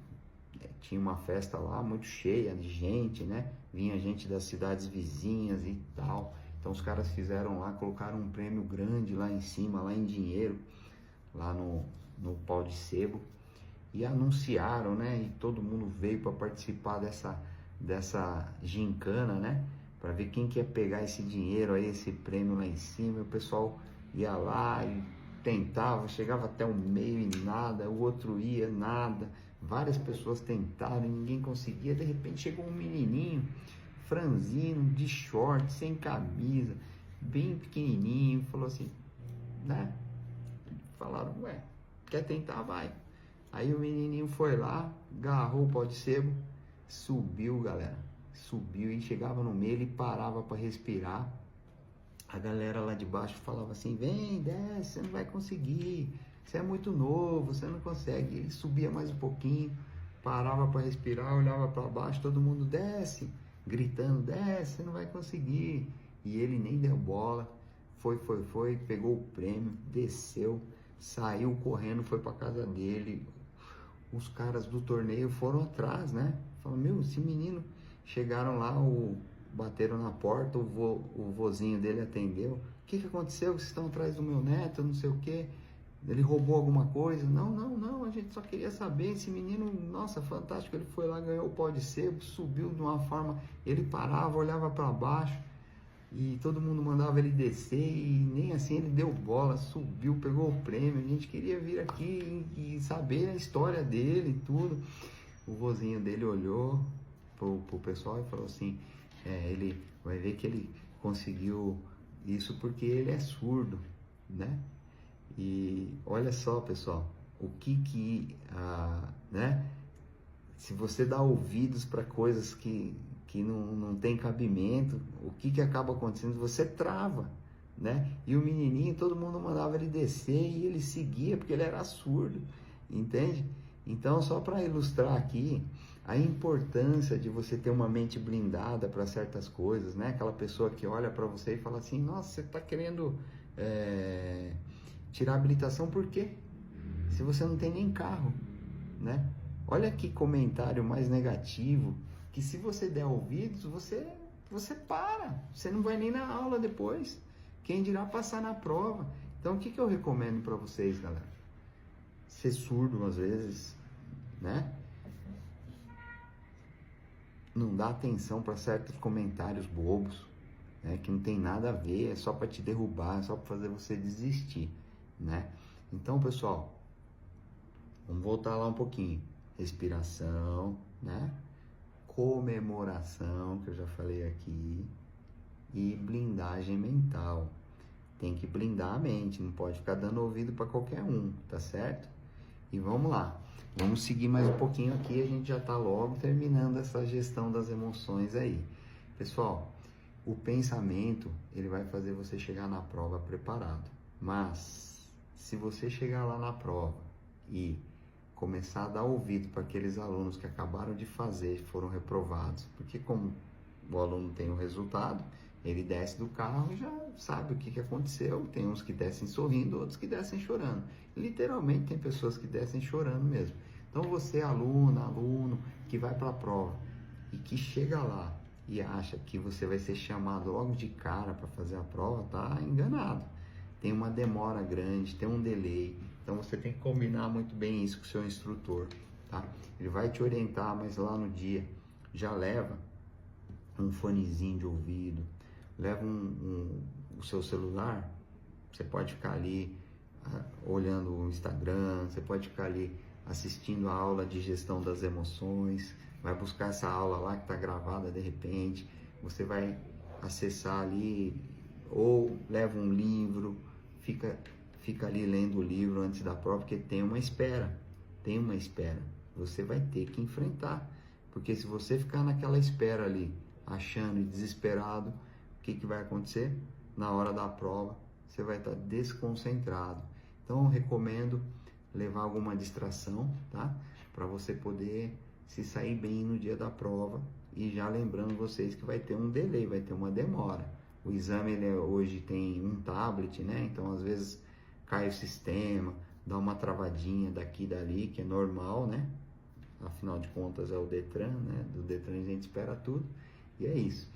tinha uma festa lá muito cheia de gente, né? Vinha gente das cidades vizinhas e tal. Então os caras fizeram lá, colocaram um prêmio grande lá em cima, lá em dinheiro, lá no pau de sebo. E anunciaram, né? E todo mundo veio para participar dessa gincana, né? Para ver quem que ia pegar esse dinheiro aí, esse prêmio lá em cima. E o pessoal ia lá e tentava, chegava até o meio e nada, o outro ia, nada. Várias pessoas tentaram e ninguém conseguia. De repente chegou um menininho, franzino, de short, sem camisa, bem pequenininho, falou assim, né? Falaram, ué, quer tentar? Vai. Aí o menininho foi lá, agarrou o pau de sebo, subiu, galera. Subiu e chegava no meio, ele parava para respirar. A galera lá de baixo falava assim, vem, desce, você não vai conseguir, você é muito novo, você não consegue. Ele subia mais um pouquinho, parava para respirar, olhava para baixo, todo mundo desce, gritando, desce, você não vai conseguir. E ele nem deu bola, foi, pegou o prêmio, desceu, saiu correndo, foi para casa dele. Os caras do torneio foram atrás, né? Falaram, meu, esse menino... Chegaram lá, bateram na porta, o vozinho dele atendeu. O que aconteceu? Vocês estão atrás do meu neto, não sei o que. Ele roubou alguma coisa? Não, a gente só queria saber. Esse menino, nossa, fantástico, ele foi lá, ganhou o pau de sebo, subiu de uma forma, ele parava, olhava para baixo e todo mundo mandava ele descer e nem assim ele deu bola, subiu, pegou o prêmio. A gente queria vir aqui e saber a história dele e tudo. O vozinho dele olhou pro pessoal e falou assim, ele vai ver que ele conseguiu isso porque ele é surdo, né? E olha só, pessoal, o né? Se você dá ouvidos para coisas que não tem cabimento, o que acaba acontecendo? Você trava, né? E o menininho, todo mundo mandava ele descer e ele seguia porque ele era surdo, entende? Então, só para ilustrar aqui a importância de você ter uma mente blindada para certas coisas, né? Aquela pessoa que olha para você e fala assim, nossa, você está querendo tirar a habilitação por quê? Se você não tem nem carro, né? Olha que comentário mais negativo, que se você der ouvidos, você para. Você não vai nem na aula depois. Quem dirá passar na prova. Então, o que eu recomendo para vocês, galera? Ser surdo às vezes, né? Não dá atenção para certos comentários bobos, né? Que não tem nada a ver, é só para te derrubar, é só para fazer você desistir, né? Então, pessoal, vamos voltar lá um pouquinho. Respiração, né? Comemoração, que eu já falei aqui, e blindagem mental. Tem que blindar a mente, não pode ficar dando ouvido para qualquer um, tá certo? E vamos lá, vamos seguir mais um pouquinho aqui, a gente já tá logo terminando essa gestão das emoções aí. Pessoal, o pensamento, ele vai fazer você chegar na prova preparado, mas se você chegar lá na prova e começar a dar ouvido para aqueles alunos que acabaram de fazer, foram reprovados, porque como o aluno tem o resultado, ele desce do carro e já sabe o que aconteceu. Tem uns que descem sorrindo, outros que descem chorando. Literalmente tem pessoas que descem chorando mesmo. Então você, aluno que vai para a prova e que chega lá e acha que você vai ser chamado logo de cara para fazer a prova, tá enganado. Tem uma demora grande, tem um delay. Então você tem que combinar muito bem isso com o seu instrutor, tá? Ele vai te orientar, mas lá no dia já leva um fonezinho de ouvido, leva o seu celular, você pode ficar ali olhando o Instagram, você pode ficar ali assistindo a aula de gestão das emoções, vai buscar essa aula lá que está gravada de repente, você vai acessar ali, ou leva um livro, fica ali lendo o livro antes da prova, porque tem uma espera, você vai ter que enfrentar, porque se você ficar naquela espera ali, achando e desesperado, o que vai acontecer? Na hora da prova, você vai estar desconcentrado. Então, eu recomendo levar alguma distração, tá? Para você poder se sair bem no dia da prova. E já lembrando vocês que vai ter um delay, vai ter uma demora. O exame hoje tem um tablet, né? Então, às vezes, cai o sistema, dá uma travadinha daqui e dali, que é normal, né? Afinal de contas, é o Detran, né? Do Detran a gente espera tudo. E é isso.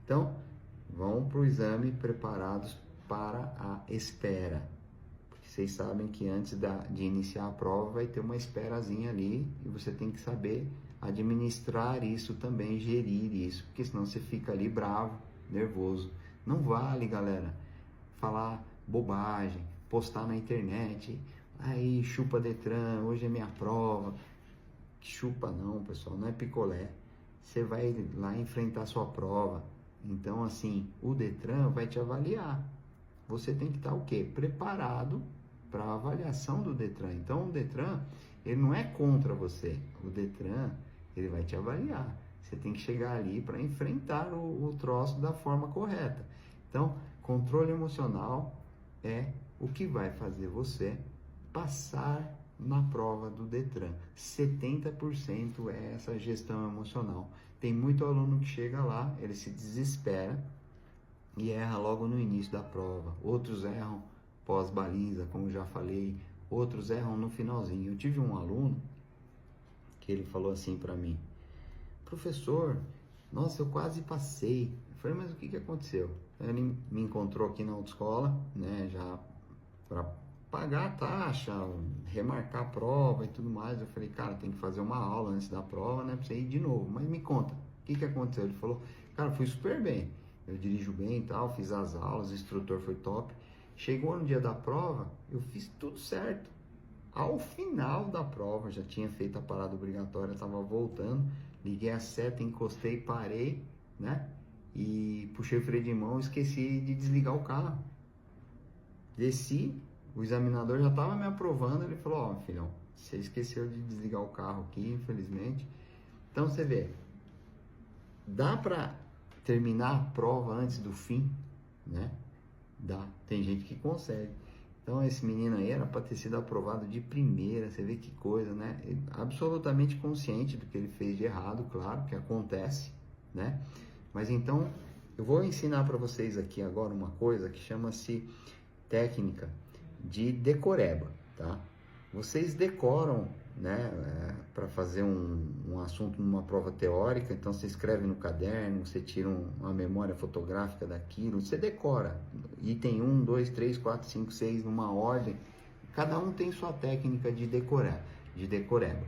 Então, vão para o exame preparados para a espera. Porque vocês sabem que antes de iniciar a prova vai ter uma esperazinha ali e você tem que saber administrar isso também, gerir isso, porque senão você fica ali bravo, nervoso. Não vale, galera, falar bobagem, postar na internet, aí chupa Detran, hoje é minha prova. Chupa não, pessoal, não é picolé. Você vai lá enfrentar sua prova. Então, assim, o Detran vai te avaliar. Você tem que estar o quê? Preparado para a avaliação do Detran. Então, o Detran, ele não é contra você. O Detran, ele vai te avaliar. Você tem que chegar ali para enfrentar o troço da forma correta. Então, controle emocional é o que vai fazer você passar na prova do Detran. 70% é essa gestão emocional. Tem muito aluno que chega lá, ele se desespera e erra logo no início da prova. Outros erram pós-baliza, como já falei. Outros erram no finalzinho. Eu tive um aluno que ele falou assim para mim: professor, nossa, eu quase passei. Eu falei, mas o que aconteceu? Ele me encontrou aqui na autoescola, né, já para pagar a taxa, remarcar a prova e tudo mais. Eu falei, cara, tem que fazer uma aula antes da prova, né, pra você ir de novo. Mas me conta, o que aconteceu? Ele falou, cara, fui super bem, eu dirijo bem e tal, fiz as aulas, o instrutor foi top. Chegou no dia da prova, eu fiz tudo certo. Ao final da prova, já tinha feito a parada obrigatória, estava voltando, liguei a seta, encostei, parei, né, e puxei o freio de mão, esqueci de desligar o carro. Desci, o examinador já estava me aprovando, ele falou, ó, filhão, você esqueceu de desligar o carro aqui, infelizmente. Então você vê, dá para terminar a prova antes do fim, né? Dá, tem gente que consegue. Então esse menino aí era para ter sido aprovado de primeira, você vê que coisa, né? Ele, absolutamente consciente do que ele fez de errado, claro, que acontece, né? Mas então, eu vou ensinar para vocês aqui agora uma coisa que chama-se técnica de decoreba, tá? Vocês decoram né, para fazer um assunto numa prova teórica, então você escreve no caderno, você tira uma memória fotográfica daquilo, você decora, item 1, 2, 3, 4, 5, 6, numa ordem, cada um tem sua técnica de decorar, de decoreba,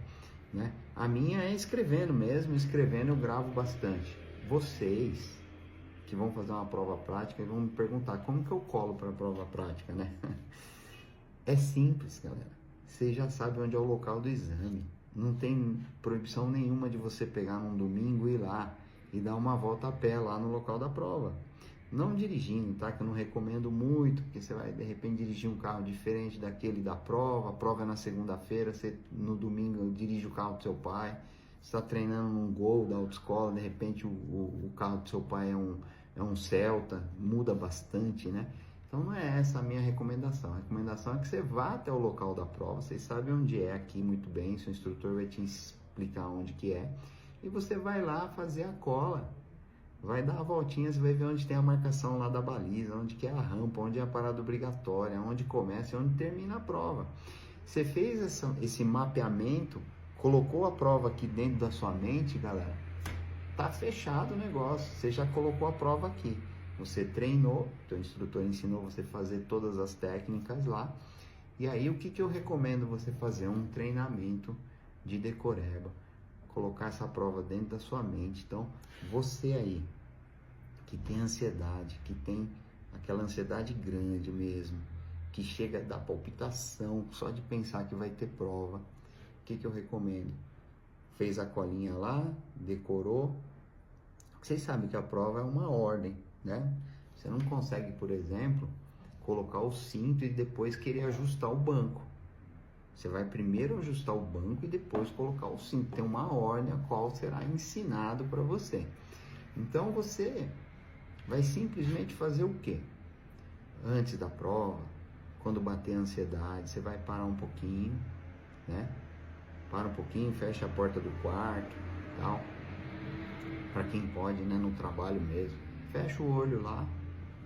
né? A minha é escrevendo mesmo, escrevendo eu gravo bastante. Vocês que vão fazer uma prova prática vão me perguntar como que eu colo para a prova prática, né? É simples, galera. Você já sabe onde é o local do exame. Não tem proibição nenhuma de você pegar num domingo e ir lá e dar uma volta a pé lá no local da prova. Não dirigindo, tá? Que eu não recomendo muito, porque você vai de repente dirigir um carro diferente daquele da prova. A prova é na segunda-feira, você no domingo dirige o carro do seu pai. Você está treinando num Gol da autoescola, de repente o carro do seu pai é um Celta, muda bastante, né? Então não é essa a minha recomendação. A recomendação é que você vá até o local da prova, vocês sabem onde é aqui muito bem, seu instrutor vai te explicar onde que é, e você vai lá fazer a cola, vai dar a voltinha, você vai ver onde tem a marcação lá da baliza, onde que é a rampa, onde é a parada obrigatória, onde começa e onde termina a prova. Você fez esse mapeamento, colocou a prova aqui dentro da sua mente, galera, tá fechado o negócio, você já colocou a prova aqui. Você treinou, teu instrutor ensinou você a fazer todas as técnicas lá. E aí o que eu recomendo você fazer? Um treinamento de decoreba. Colocar essa prova dentro da sua mente. Então, você aí, que tem ansiedade, que tem aquela ansiedade grande mesmo, que chega a dar palpitação só de pensar que vai ter prova, o que eu recomendo? Fez a colinha lá, decorou. Vocês sabem que a prova é uma ordem, né? Você não consegue, por exemplo, colocar o cinto e depois querer ajustar o banco. Você vai primeiro ajustar o banco e depois colocar o cinto. Tem uma ordem a qual será ensinado para você. Então você vai simplesmente fazer o quê? Antes da prova, quando bater a ansiedade, você vai parar um pouquinho, né? Para um pouquinho, fecha a porta do quarto, tal. Para quem pode, né, no trabalho mesmo, fecha o olho lá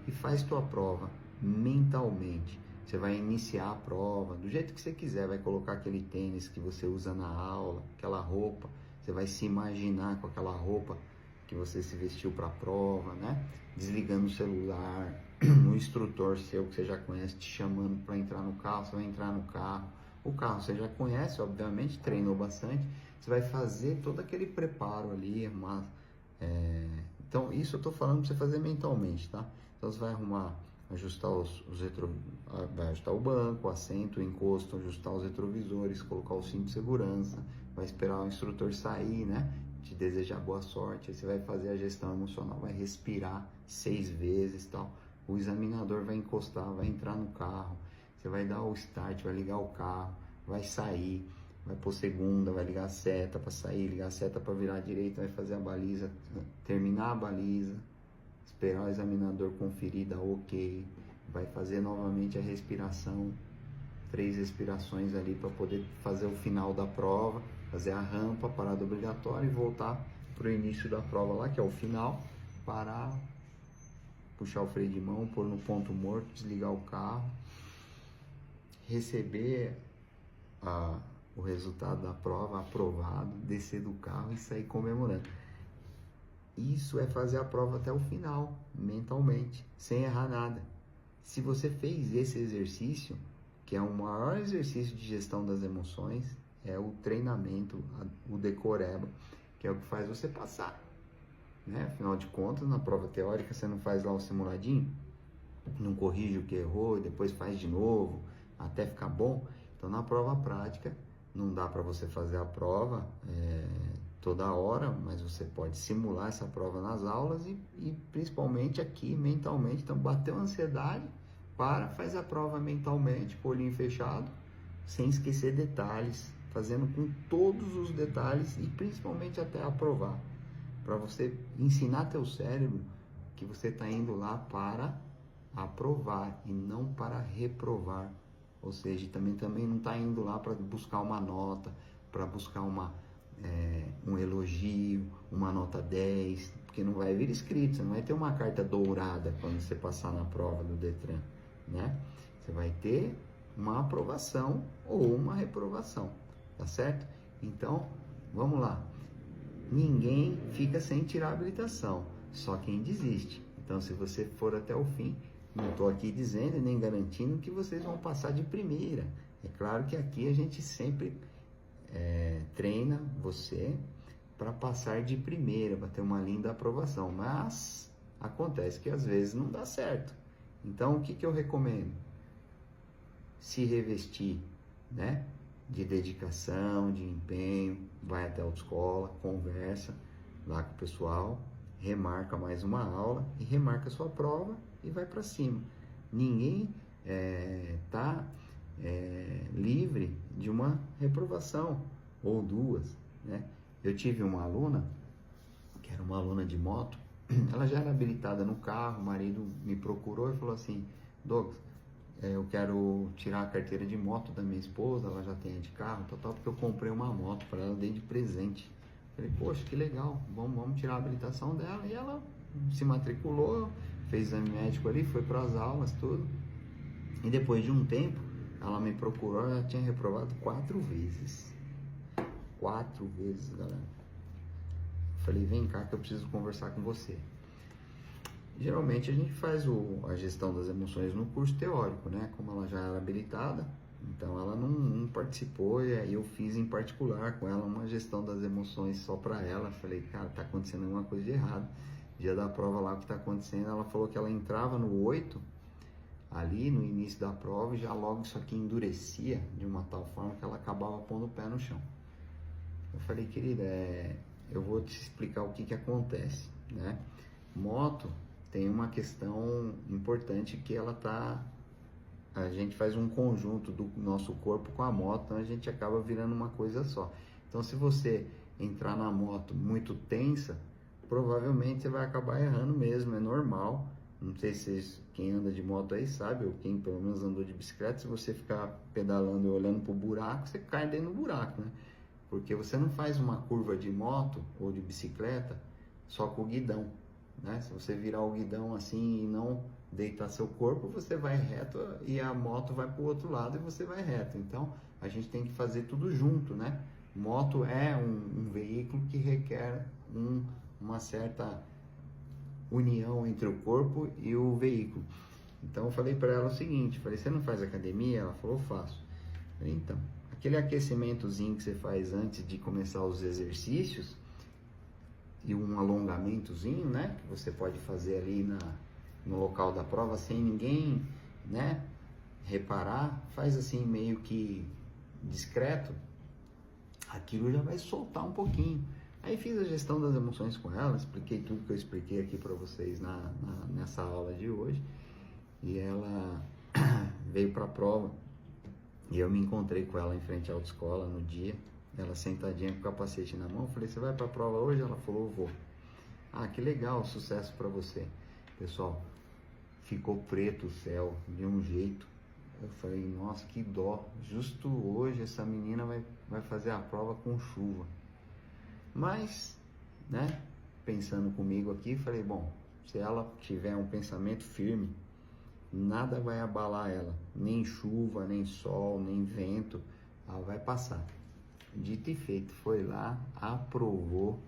e faz tua prova mentalmente. Você vai iniciar a prova do jeito que você quiser, vai colocar aquele tênis que você usa na aula, aquela roupa, você vai se imaginar com aquela roupa que você se vestiu para a prova, né? Desligando o celular, o instrutor seu que você já conhece te chamando para entrar no carro, você vai entrar no carro. O carro você já conhece, obviamente, treinou bastante, você vai fazer todo aquele preparo ali, então isso eu estou falando para você fazer mentalmente, tá? Então você vai arrumar, ajustar vai ajustar o banco, o assento, o encosto, ajustar os retrovisores, colocar o cinto de segurança, vai esperar o instrutor sair, né? Te desejar boa sorte, aí você vai fazer a gestão emocional, vai respirar 6 vezes, tal. O examinador vai encostar, vai entrar no carro, você vai dar o start, vai ligar o carro, vai sair, vai pôr segunda, vai ligar a seta para sair, ligar a seta para virar à direita, vai fazer a baliza, terminar a baliza, esperar o examinador conferir, dar ok, vai fazer novamente a respiração, 3 respirações ali para poder fazer o final da prova, fazer a rampa, parada obrigatória e voltar para o início da prova lá, que é o final, parar, puxar o freio de mão, pôr no ponto morto, desligar o carro, receber o resultado da prova aprovado, descer do carro e sair comemorando. Isso é fazer a prova até o final, mentalmente, sem errar nada. Se você fez esse exercício, que é o maior exercício de gestão das emoções, é o treinamento, o decoreba, que é o que faz você passar, né? Afinal de contas, na prova teórica, você não faz lá o simuladinho, não corrige o que errou e depois faz de novo, até ficar bom. Então, na prova prática, não dá para você fazer a prova toda hora, mas você pode simular essa prova nas aulas e principalmente aqui, mentalmente. Então, bateu a ansiedade, faz a prova mentalmente, com o olhinho fechado, sem esquecer detalhes, fazendo com todos os detalhes e principalmente até aprovar, para você ensinar teu cérebro que você está indo lá para aprovar e não para reprovar. Ou seja, também não está indo lá para buscar uma nota, para buscar um elogio, uma nota 10, porque não vai vir escrito, você não vai ter uma carta dourada quando você passar na prova do Detran, né? Você vai ter uma aprovação ou uma reprovação. tá certo? Então, vamos lá. Ninguém fica sem tirar a habilitação, só quem desiste. Então, se você for até o fim, não estou aqui dizendo e nem garantindo que vocês vão passar de primeira. É claro que aqui a gente sempre treina você para passar de primeira, para ter uma linda aprovação, mas acontece que às vezes não dá certo. Então, o que eu recomendo? Se revestir, né, de dedicação, de empenho, vai até a autoescola, conversa lá com o pessoal, remarca mais uma aula e remarca a sua prova e vai para cima. Ninguém está livre de uma reprovação ou duas, né? Eu tive uma aluna, que era uma aluna de moto, ela já era habilitada no carro, o marido me procurou e falou assim: Douglas, eu quero tirar a carteira de moto da minha esposa, ela já tem a de carro, porque eu comprei uma moto para ela, dei de presente. Falei, poxa, que legal, vamos tirar a habilitação dela. E ela se matriculou, fez exame médico ali, foi para as aulas, tudo. E depois de um tempo, ela me procurou, ela tinha reprovado 4 vezes. 4 vezes, galera. Falei, vem cá que eu preciso conversar com você. Geralmente a gente faz a gestão das emoções no curso teórico, né? Como ela já era habilitada, então ela não participou, e aí eu fiz em particular com ela uma gestão das emoções só para ela. Falei, cara, tá acontecendo alguma coisa de errado. Dia da prova lá, o que tá acontecendo? Ela falou que ela entrava no 8, ali no início da prova, e já logo isso aqui endurecia de uma tal forma que ela acabava pondo o pé no chão. Eu falei, querida, eu vou te explicar o que acontece, né? Moto tem uma questão importante que a gente faz um conjunto do nosso corpo com a moto, então a gente acaba virando uma coisa só. Então, se você entrar na moto muito tensa, provavelmente você vai acabar errando mesmo, é normal. Não sei se quem anda de moto aí sabe, ou quem pelo menos andou de bicicleta, se você ficar pedalando e olhando pro buraco, você cai dentro do buraco, né? Porque você não faz uma curva de moto ou de bicicleta só com o guidão, né? Se você virar o guidão assim e não deitar seu corpo, você vai reto e a moto vai para o outro lado e você vai reto. Então, a gente tem que fazer tudo junto, né? Moto é um veículo que requer uma certa união entre o corpo e o veículo. Então, eu falei para ela o seguinte, falei, você não faz academia? Ela falou, faço. Falei, então, aquele aquecimentozinho que você faz antes de começar os exercícios e um alongamentozinho, né, que você pode fazer ali no local da prova sem ninguém, né, reparar, faz assim meio que discreto, aquilo já vai soltar um pouquinho. Aí fiz a gestão das emoções com ela, expliquei tudo que eu expliquei aqui para vocês nessa aula de hoje, e ela veio para a prova. E eu me encontrei com ela em frente à autoescola no dia, ela sentadinha com o capacete na mão. Eu falei, você vai para a prova hoje? Ela falou, vou. Ah, que legal, sucesso para você. Pessoal, ficou preto o céu de um jeito. Eu falei, nossa, que dó. Justo hoje essa menina vai fazer a prova com chuva. Mas, né, pensando comigo aqui, falei, bom, se ela tiver um pensamento firme, nada vai abalar ela, nem chuva, nem sol, nem vento, ela vai passar. Dito e feito, foi lá, aprovou,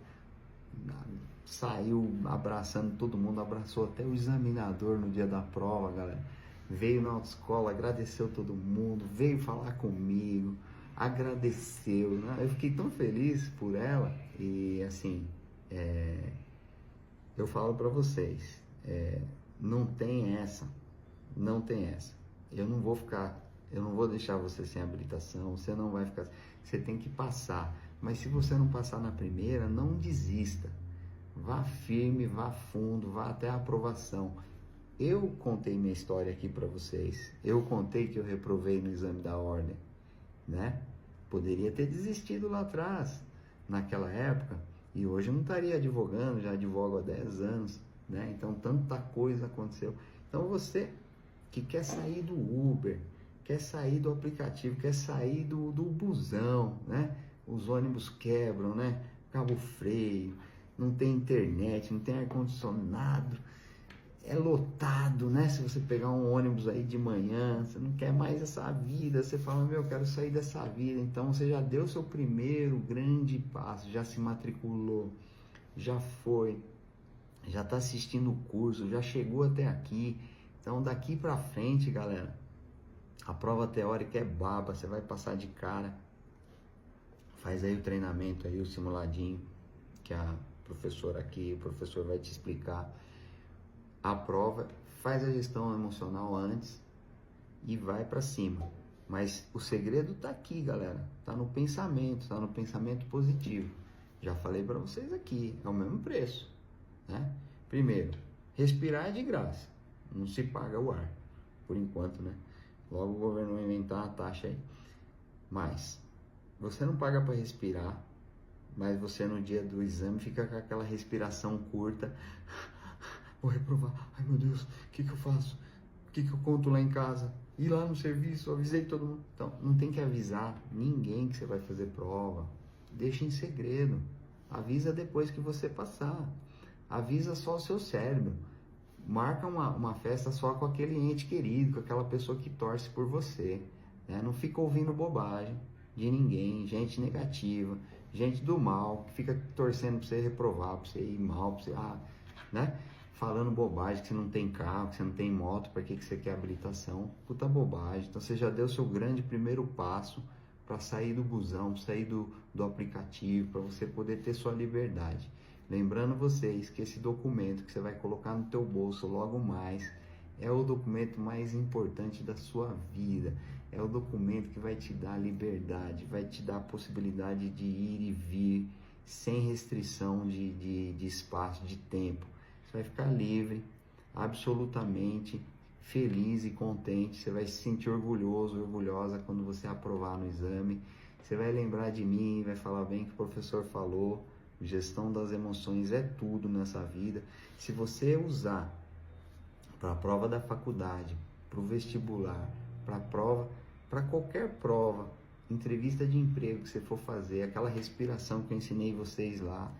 saiu abraçando todo mundo, abraçou até o examinador no dia da prova, galera. Veio na autoescola, agradeceu todo mundo, veio falar comigo, agradeceu, né? Eu fiquei tão feliz por ela. E assim, eu falo para vocês, não tem essa. Eu não vou deixar você sem habilitação, você não vai ficar, você tem que passar. Mas se você não passar na primeira, não desista. Vá firme, vá fundo, vá até a aprovação. Eu contei minha história aqui para vocês. Eu contei que eu reprovei no exame da ordem, né? Poderia ter desistido lá atrás, naquela época, e hoje eu não estaria advogando, já advogo há 10 anos, né? Então tanta coisa aconteceu. Então você que quer sair do Uber, quer sair do aplicativo, quer sair do busão, né? Os ônibus quebram, né? Cabo freio, não tem internet, não tem ar-condicionado, é lotado, né? Se você pegar um ônibus aí de manhã, você não quer mais essa vida, você fala, meu, eu quero sair dessa vida. Então você já deu seu primeiro grande passo, já se matriculou, já foi, já está assistindo o curso, já chegou até aqui. Então daqui para frente, galera, a prova teórica é baba, você vai passar de cara. Faz aí o treinamento aí, o simuladinho, que a professora aqui, o professor vai te explicar. A prova, faz a gestão emocional antes e vai para cima. Mas o segredo tá aqui, galera. Tá no pensamento positivo. Já falei para vocês aqui, é o mesmo preço, né? Primeiro, respirar é de graça, não se paga o ar, por enquanto, né? Logo o governo vai inventar uma taxa aí. Mas você não paga para respirar, mas você no dia do exame fica com aquela respiração curta. Vou reprovar, ai meu Deus, o que eu faço? O que eu conto lá em casa? Ir lá no serviço, avisei todo mundo. Então, não tem que avisar ninguém que você vai fazer prova. Deixa em segredo. Avisa depois que você passar. Avisa só o seu cérebro. Marca uma festa só com aquele ente querido, com aquela pessoa que torce por você, né? Não fica ouvindo bobagem de ninguém, gente negativa, gente do mal, que fica torcendo para você reprovar, para você ir mal, para você, né? Falando bobagem, que você não tem carro, que você não tem moto, para que você quer habilitação? Puta bobagem. Então você já deu seu grande primeiro passo para sair do busão, sair do aplicativo, para você poder ter sua liberdade. Lembrando vocês que esse documento que você vai colocar no teu bolso logo mais é o documento mais importante da sua vida. É o documento que vai te dar liberdade, vai te dar a possibilidade de ir e vir sem restrição de espaço, de tempo. Você vai ficar livre, absolutamente feliz e contente. Você vai se sentir orgulhoso, orgulhosa quando você aprovar no exame. Você vai lembrar de mim, vai falar bem que o professor falou. Gestão das emoções é tudo nessa vida. Se você usar para a prova da faculdade, para o vestibular, para qualquer prova, entrevista de emprego que você for fazer, aquela respiração que eu ensinei vocês lá,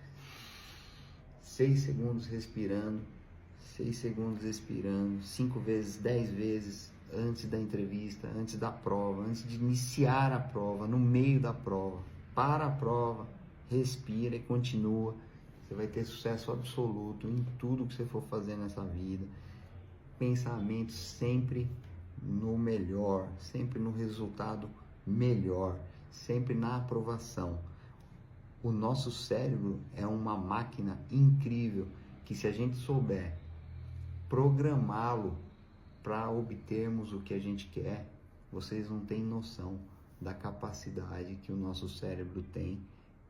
6 segundos respirando, 6 segundos expirando, 5 vezes, 10 vezes antes da entrevista, antes da prova, antes de iniciar a prova, no meio da prova, para a prova, respira e continua. Você vai ter sucesso absoluto em tudo que você for fazer nessa vida. Pensamento sempre no melhor, sempre no resultado melhor, sempre na aprovação. O nosso cérebro é uma máquina incrível que, se a gente souber programá-lo para obtermos o que a gente quer, vocês não têm noção da capacidade que o nosso cérebro tem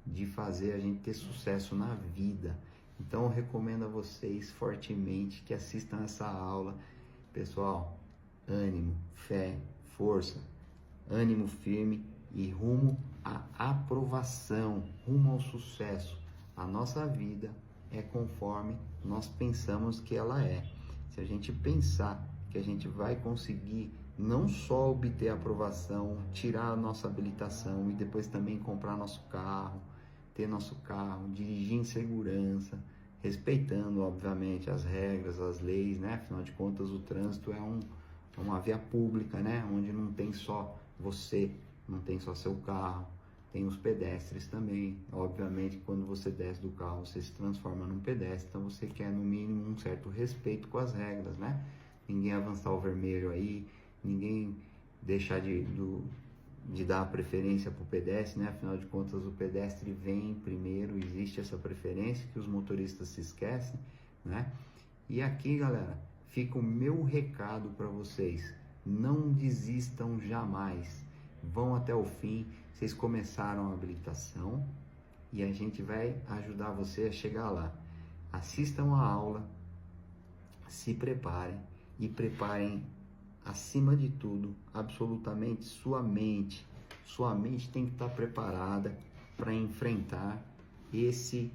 de fazer a gente ter sucesso na vida. Então eu recomendo a vocês fortemente que assistam essa aula. Pessoal, ânimo, fé, força, ânimo firme e rumo à aprovação, rumo ao sucesso. A nossa vida é conforme nós pensamos que ela é. Se a gente pensar que a gente vai conseguir não só obter a aprovação, tirar a nossa habilitação e depois também comprar nosso carro, ter nosso carro, dirigir em segurança, respeitando, obviamente, as regras, as leis, né? Afinal de contas, o trânsito é uma via pública, né? Onde não tem só você, não tem só seu carro, tem os pedestres também. Obviamente, quando você desce do carro, você se transforma num pedestre, então você quer, no mínimo, um certo respeito com as regras, né? Ninguém avançar o vermelho aí, ninguém deixar de dar preferência para o pedestre, né? Afinal de contas, o pedestre vem primeiro, existe essa preferência que os motoristas se esquecem, né? E aqui, galera, fica o meu recado para vocês: não desistam jamais, vão até o fim. Vocês começaram a habilitação e a gente vai ajudar você a chegar lá. Assistam a aula, se preparem e preparem, acima de tudo, absolutamente sua mente. Sua mente tem que estar preparada para enfrentar esse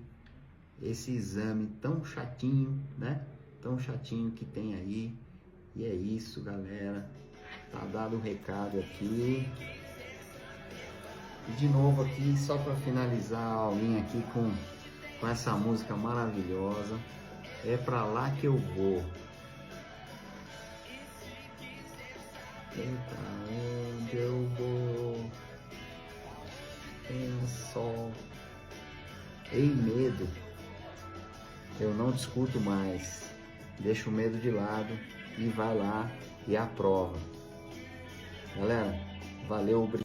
exame tão chatinho, né? Tão chatinho que tem aí. E é isso, galera. Tá dado o recado aqui. E de novo aqui, só para finalizar a aulinha aqui com essa música maravilhosa. É para lá que eu vou. E pra onde eu vou? Só. Ei, medo, eu não discuto mais. Deixa o medo de lado e vai lá e aprova. Galera, valeu, obrigado.